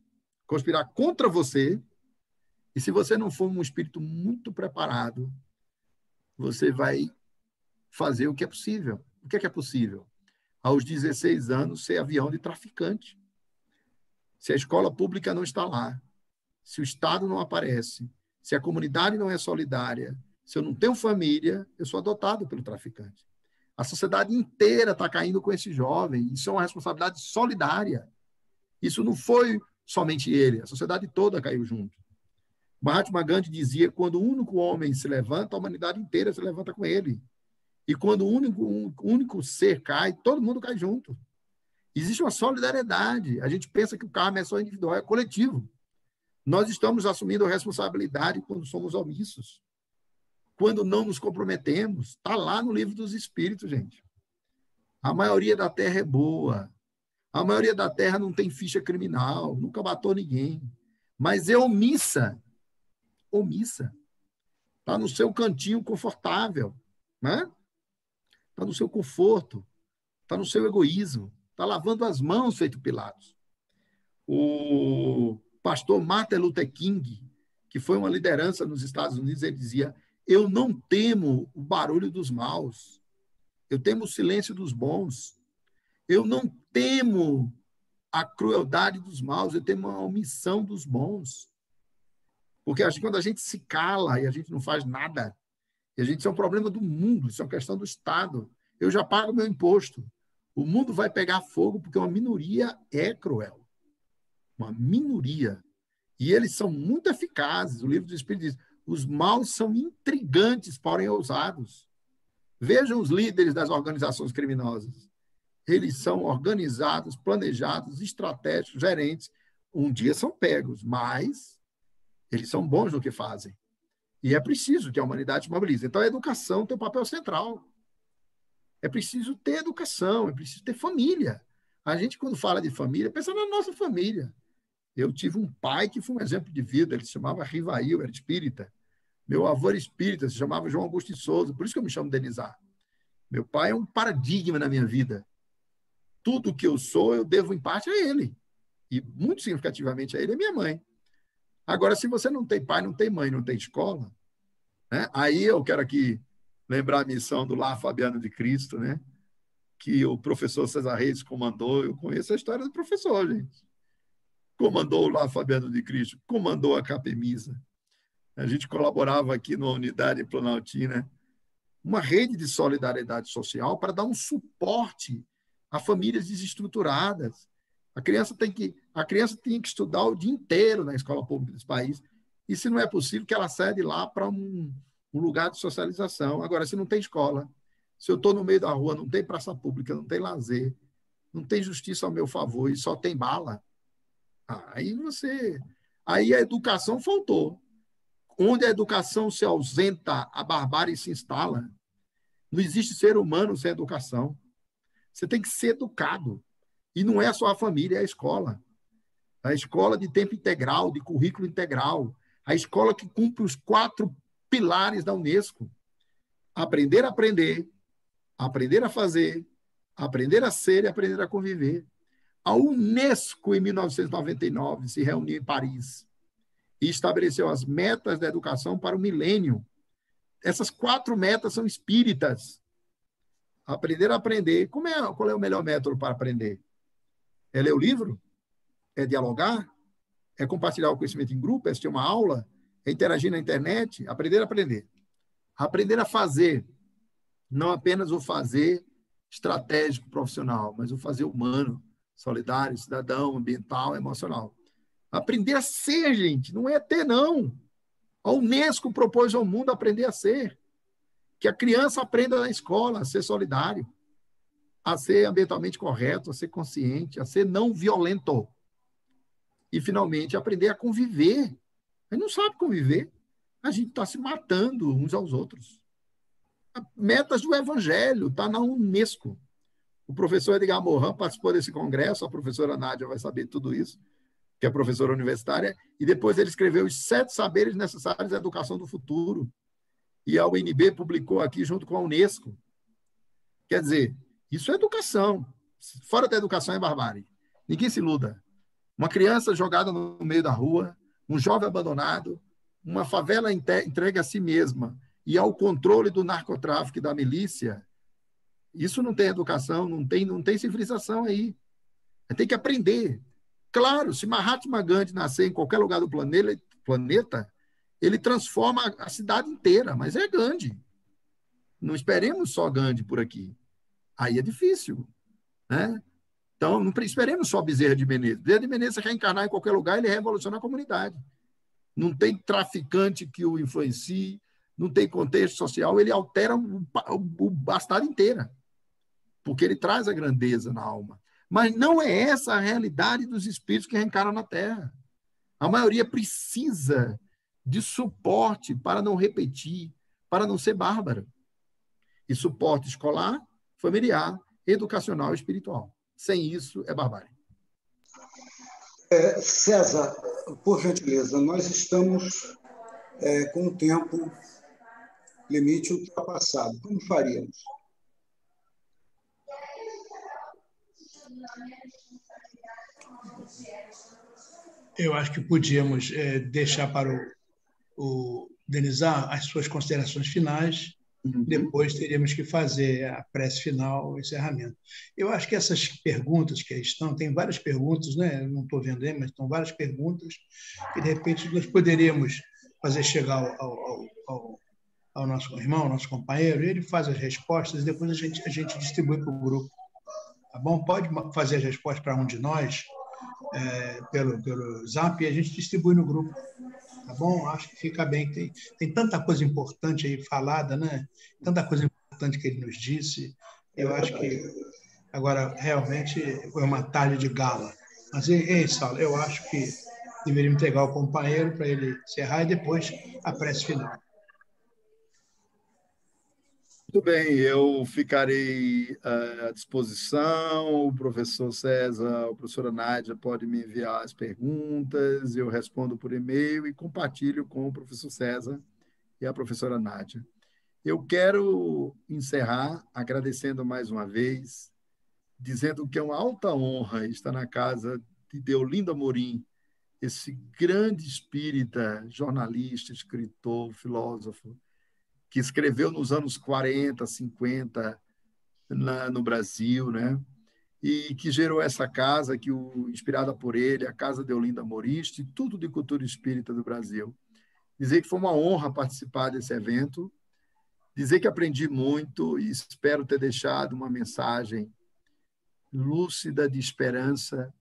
conspirar contra você, e se você não for um espírito muito preparado, você vai fazer o que é possível. O que é possível? Aos 16 anos, ser avião de traficante. Se a escola pública não está lá, se o Estado não aparece, se a comunidade não é solidária, se eu não tenho família, eu sou adotado pelo traficante. A sociedade inteira está caindo com esse jovem. Isso é uma responsabilidade solidária. Isso não foi somente ele, a sociedade toda caiu junto. Mahatma Gandhi dizia: quando o único homem se levanta, a humanidade inteira se levanta com ele. E quando o único ser cai, todo mundo cai junto. Existe uma solidariedade. A gente pensa que o karma é só individual, é coletivo. Nós estamos assumindo a responsabilidade quando somos omissos, quando não nos comprometemos. Está lá no Livro dos Espíritos, gente. A maioria da terra é boa. A maioria da terra não tem ficha criminal, nunca matou ninguém. Mas é omissa. Omissa. Está no seu cantinho confortável, né? Está no seu conforto, está no seu egoísmo, está lavando as mãos, feito Pilatos. O pastor Martin Luther King, que foi uma liderança nos Estados Unidos, ele dizia: eu não temo o barulho dos maus, eu temo o silêncio dos bons. Eu não temo a crueldade dos maus, eu temo a omissão dos bons. Porque quando a gente se cala e a gente não faz nada, e a gente, isso é um problema do mundo, isso é uma questão do Estado. Eu já pago meu imposto. O mundo vai pegar fogo porque uma minoria é cruel. Uma minoria. E eles são muito eficazes. O Livro dos Espíritos diz: os maus são intrigantes, porém ousados. Vejam os líderes das organizações criminosas. Eles são organizados, planejados, estratégicos, gerentes. Um dia são pegos, mas eles são bons no que fazem. E é preciso que a humanidade se mobilize. Então, a educação tem um papel central. É preciso ter educação, é preciso ter família. A gente, quando fala de família, pensa na nossa família. Eu tive um pai que foi um exemplo de vida, ele se chamava Rivail, era espírita. Meu avô era espírita, se chamava João Augusto de Souza, por isso que eu me chamo Denizar. Meu pai é um paradigma na minha vida. Tudo que eu sou, eu devo em parte a ele. E, muito significativamente, a ele é minha mãe. Agora, se você não tem pai, não tem mãe, não tem escola, né? Aí eu quero aqui lembrar a missão do Lar Fabiano de Cristo, né? Que o professor César Reis comandou. Eu conheço a história do professor, gente. Comandou o Lar Fabiano de Cristo, comandou a Capemisa. A gente colaborava aqui numa unidade planaltina, uma rede de solidariedade social para dar um suporte a famílias desestruturadas. A criança tem que estudar o dia inteiro na escola pública desse país. E, se não é possível, que ela saia de lá para um lugar de socialização. Agora, se não tem escola, se eu estou no meio da rua, não tem praça pública, não tem lazer, não tem justiça ao meu favor e só tem bala, aí a educação faltou. Onde a educação se ausenta, a barbárie se instala. Não existe ser humano sem educação. Você tem que ser educado. E não é só a família, é a escola. A escola de tempo integral, de currículo integral. A escola que cumpre os 4 pilares da Unesco. Aprender a aprender, aprender a fazer, aprender a ser e aprender a conviver. A Unesco, em 1999, se reuniu em Paris. e estabeleceu as metas da educação para o milênio. Essas 4 metas são espíritas. Aprender a aprender. Qual é o melhor método para aprender? É ler o livro? É dialogar? É compartilhar o conhecimento em grupo? É assistir uma aula? É interagir na internet? Aprender a aprender. Aprender a fazer. Não apenas o fazer estratégico, profissional, mas o fazer humano, solidário, cidadão, ambiental, emocional. Aprender a ser, gente, não é ter, não. A Unesco propôs ao mundo aprender a ser. Que a criança aprenda na escola a ser solidário, a ser ambientalmente correto, a ser consciente, a ser não violento. E, finalmente, aprender a conviver. A gente não sabe conviver. A gente está se matando uns aos outros. Metas do Evangelho, está na Unesco. O professor Edgar Morin participou desse congresso, a professora Nádia vai saber tudo isso, que é professora universitária, e depois ele escreveu os 7 saberes necessários à educação do futuro. E a UNB publicou aqui junto com a Unesco. Quer dizer, isso é educação. Fora da educação é barbárie. Ninguém se iluda. Uma criança jogada no meio da rua, um jovem abandonado, uma favela entregue a si mesma e ao controle do narcotráfico e da milícia, isso não tem educação, não tem civilização aí. Tem que aprender. Claro, se Mahatma Gandhi nascer em qualquer lugar do planeta, ele transforma a cidade inteira, mas é Gandhi. Não esperemos só Gandhi por aqui. Aí é difícil, né? Então, não esperemos só Bezerra de Menezes. Bezerra de Menezes, se reencarnar em qualquer lugar, ele revoluciona a comunidade. Não tem traficante que o influencie, não tem contexto social, ele altera a cidade inteira, porque ele traz a grandeza na alma. Mas não é essa a realidade dos espíritos que reencarnam na Terra. A maioria precisa de suporte para não repetir, para não ser bárbara. E suporte escolar, familiar, educacional e espiritual. Sem isso, é barbárie. César, por gentileza, nós estamos com o tempo limite ultrapassado. Como faríamos? Eu acho que podíamos deixar para o Denizar as suas considerações finais. Depois teríamos que fazer a prece final, o encerramento. Eu acho que essas perguntas que aí estão, tem várias perguntas, né? Eu não estou vendo aí, mas estão várias perguntas que, de repente, nós poderíamos fazer chegar ao nosso irmão, ao nosso companheiro, ele faz as respostas e depois a gente distribui para o grupo. Tá bom? Pode fazer as respostas para um de nós pelo Zap e a gente distribui no grupo. Tá bom? Acho que fica bem. Tem tanta coisa importante aí falada, né? Tanta coisa importante que ele nos disse. Eu acho que agora realmente foi uma tarde de gala. Mas, Saulo, eu acho que deveríamos entregar ao companheiro para ele encerrar e depois a prece final. Muito bem, eu ficarei à disposição. O professor César, a professora Nádia pode me enviar as perguntas, eu respondo por e-mail e compartilho com o professor César e a professora Nádia. Eu quero encerrar agradecendo mais uma vez, dizendo que é uma alta honra estar na casa de Deolinda Amorim, esse grande espírita, jornalista, escritor, filósofo, que escreveu nos anos 40, 50 no Brasil, né? E que gerou essa casa, inspirada por ele, a Casa Deolinda Amorim, Instituto de Cultura Espírita do Brasil. Dizer que foi uma honra participar desse evento, dizer que aprendi muito e espero ter deixado uma mensagem lúcida de esperança,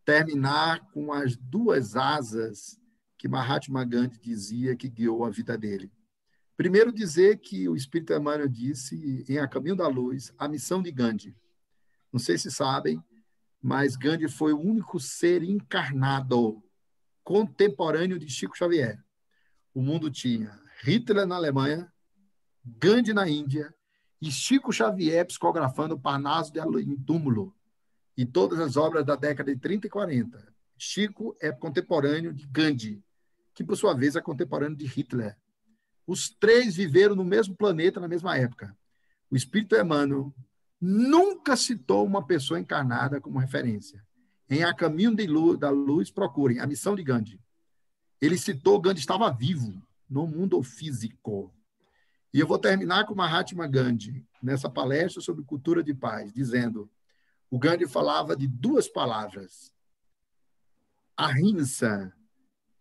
terminar com as 2 asas que Mahatma Gandhi dizia que guiou a vida dele. Primeiro, dizer que o Espírito Emmanuel disse, em A Caminho da Luz, a missão de Gandhi. Não sei se sabem, mas Gandhi foi o único ser encarnado contemporâneo de Chico Xavier. O mundo tinha Hitler na Alemanha, Gandhi na Índia e Chico Xavier psicografando Parnaso em túmulo e todas as obras da década de 30 e 40. Chico é contemporâneo de Gandhi, que, por sua vez, é contemporâneo de Hitler. Os 3 viveram no mesmo planeta na mesma época. O Espírito Emmanuel nunca citou uma pessoa encarnada como referência. Em A Caminho da Luz, procurem A Missão de Gandhi. Ele citou Gandhi estava vivo no mundo físico. E eu vou terminar com Mahatma Gandhi, nessa palestra sobre cultura de paz, dizendo, o Gandhi falava de duas palavras, ahimsa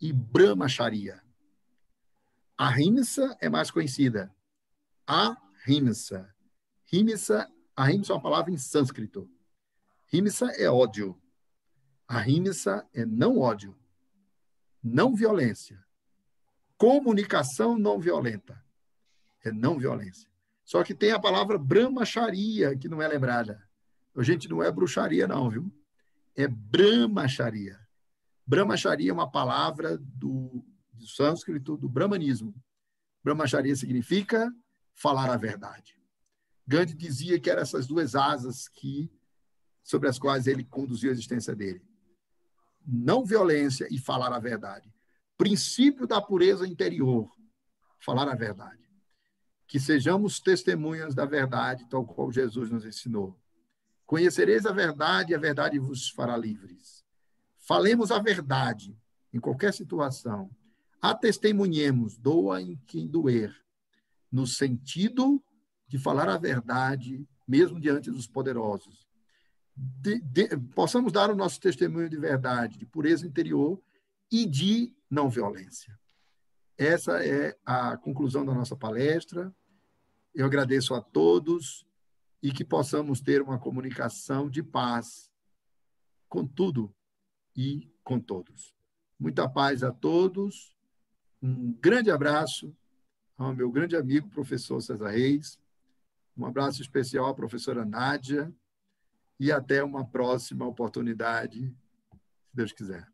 e brahmacharya. Ahimsa é mais conhecida. Ahimsa. Ahimsa é uma palavra em sânscrito. Himsa é ódio. Ahimsa é não ódio. Não violência. Comunicação não violenta. É não violência. Só que tem a palavra brahmacharya, que não é lembrada. Gente, não é bruxaria, não, viu? É brahmacharya. Brahmacharya é uma palavra do sânscrito, do brahmanismo. Brahmacharya significa falar a verdade. Gandhi dizia que eram essas duas asas sobre as quais ele conduziu a existência dele. Não violência e falar a verdade. Princípio da pureza interior, falar a verdade. Que sejamos testemunhas da verdade, tal qual Jesus nos ensinou. Conhecereis a verdade e a verdade vos fará livres. Falemos a verdade em qualquer situação. Atestemunhemos, doa em quem doer, no sentido de falar a verdade, mesmo diante dos poderosos. Possamos dar o nosso testemunho de verdade, de pureza interior e de não violência. Essa é a conclusão da nossa palestra. Eu agradeço a todos e que possamos ter uma comunicação de paz com tudo e com todos. Muita paz a todos. Um grande abraço ao meu grande amigo, professor César Reis. Um abraço especial à professora Nádia e até uma próxima oportunidade, se Deus quiser.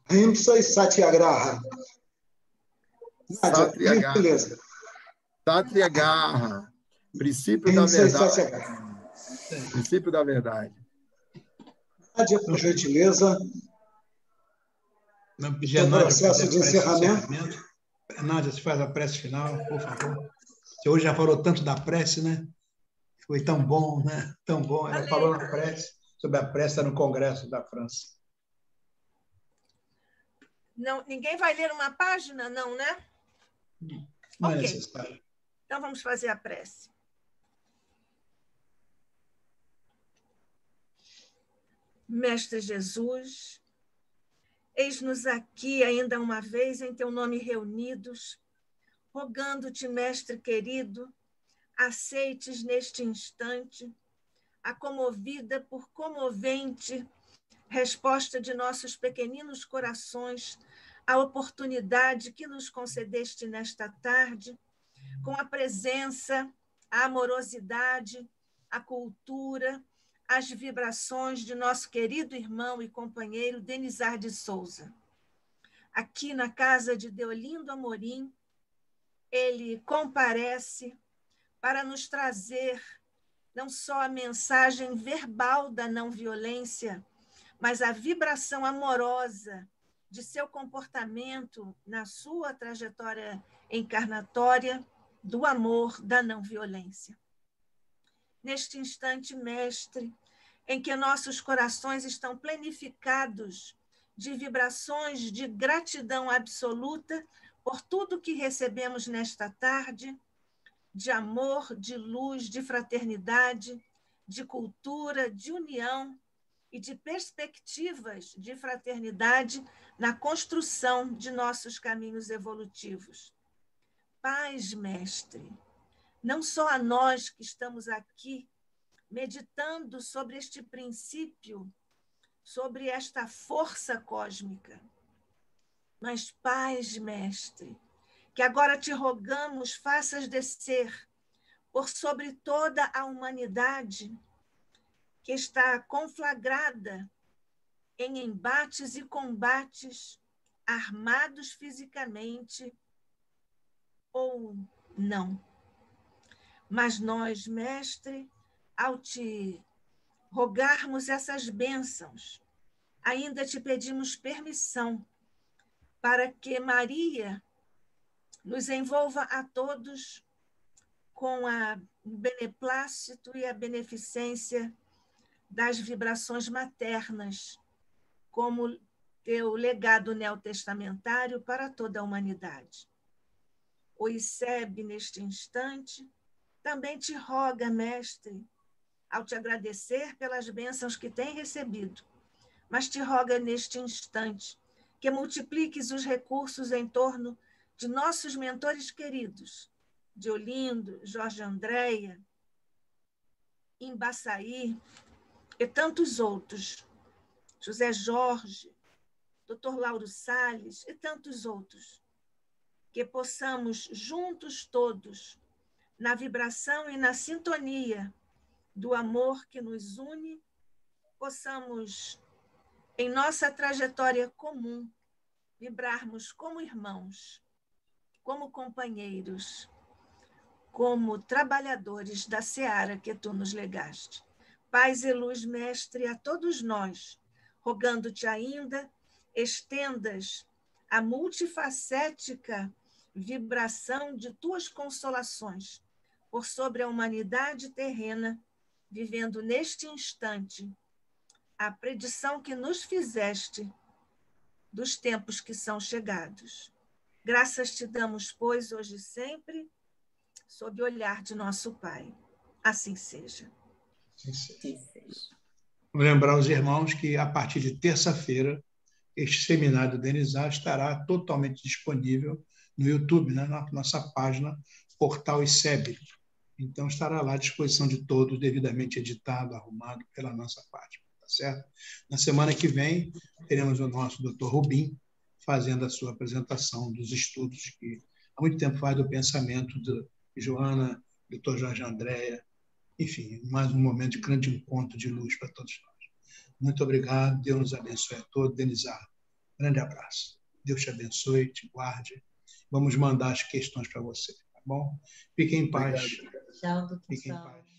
Ahimsa e Satyagraha. Nádia, beleza. Satyagraha, princípio da verdade. Princípio da verdade. Nádia, por gentileza. Não pedir a No Nádia processo de encerramento. Nádia, se faz a prece final, por favor. Você hoje já falou tanto da prece, né? Foi tão bom, né? Tão bom. Ela falou na prece, sobre a prece no Congresso da França. Não, ninguém vai ler uma página, não, né? Não é Ok. necessário. Então, vamos fazer a prece. Mestre Jesus, eis-nos aqui ainda uma vez em teu nome reunidos, rogando-te, mestre querido, aceites neste instante a comovida por comovente resposta de nossos pequeninos corações à oportunidade que nos concedeste nesta tarde, com a presença, a amorosidade, a cultura, as vibrações de nosso querido irmão e companheiro Denizar de Souza. Aqui na casa de Deolindo Amorim, ele comparece para nos trazer não só a mensagem verbal da não violência, mas a vibração amorosa de seu comportamento na sua trajetória encarnatória do amor da não violência. Neste instante, mestre, em que nossos corações estão plenificados de vibrações de gratidão absoluta por tudo que recebemos nesta tarde, de amor, de luz, de fraternidade, de cultura, de união e de perspectivas de fraternidade na construção de nossos caminhos evolutivos. Paz, mestre, não só a nós que estamos aqui meditando sobre este princípio, sobre esta força cósmica, mas paz, mestre, que agora te rogamos faças descer por sobre toda a humanidade que está conflagrada em embates e combates, armados fisicamente ou não. Mas nós, mestre, ao te rogarmos essas bênçãos, ainda te pedimos permissão para que Maria nos envolva a todos com o beneplácito e a beneficência das vibrações maternas, como teu legado neotestamentário para toda a humanidade. O ICEB, neste instante, também te roga, mestre, ao te agradecer pelas bênçãos que tem recebido, mas te roga neste instante que multipliques os recursos em torno de nossos mentores queridos, de Olindo, Jorge Andréia, Embaçaí e tantos outros, José Jorge, Dr. Lauro Salles e tantos outros, que possamos juntos todos, na vibração e na sintonia do amor que nos une, possamos, em nossa trajetória comum, vibrarmos como irmãos, como companheiros, como trabalhadores da seara que tu nos legaste. Paz e luz, mestre, a todos nós, rogando-te ainda, estendas a multifacética vibração de tuas consolações por sobre a humanidade terrena, vivendo neste instante a predição que nos fizeste dos tempos que são chegados. Graças te damos, pois, hoje e sempre, sob o olhar de nosso Pai. Assim seja. Sim, sim. Vou lembrar os irmãos que, a partir de terça-feira, este seminário do Denizar estará totalmente disponível no YouTube, né, na nossa página, Portal ICEB. Então, estará lá à disposição de todos, devidamente editado, arrumado pela nossa página, tá certo? Na semana que vem, teremos o nosso Dr. Rubim fazendo a sua apresentação dos estudos que há muito tempo faz do pensamento de Joana, Dr. Jorge Andréia, enfim, mais um momento de grande encontro de luz para todos nós. Muito obrigado, Deus nos abençoe a todos. Denizar, grande abraço. Deus te abençoe, te guarde. Vamos mandar as questões para você, tá bom? Fiquem em paz. Tchau, doutor. Fiquem em paz.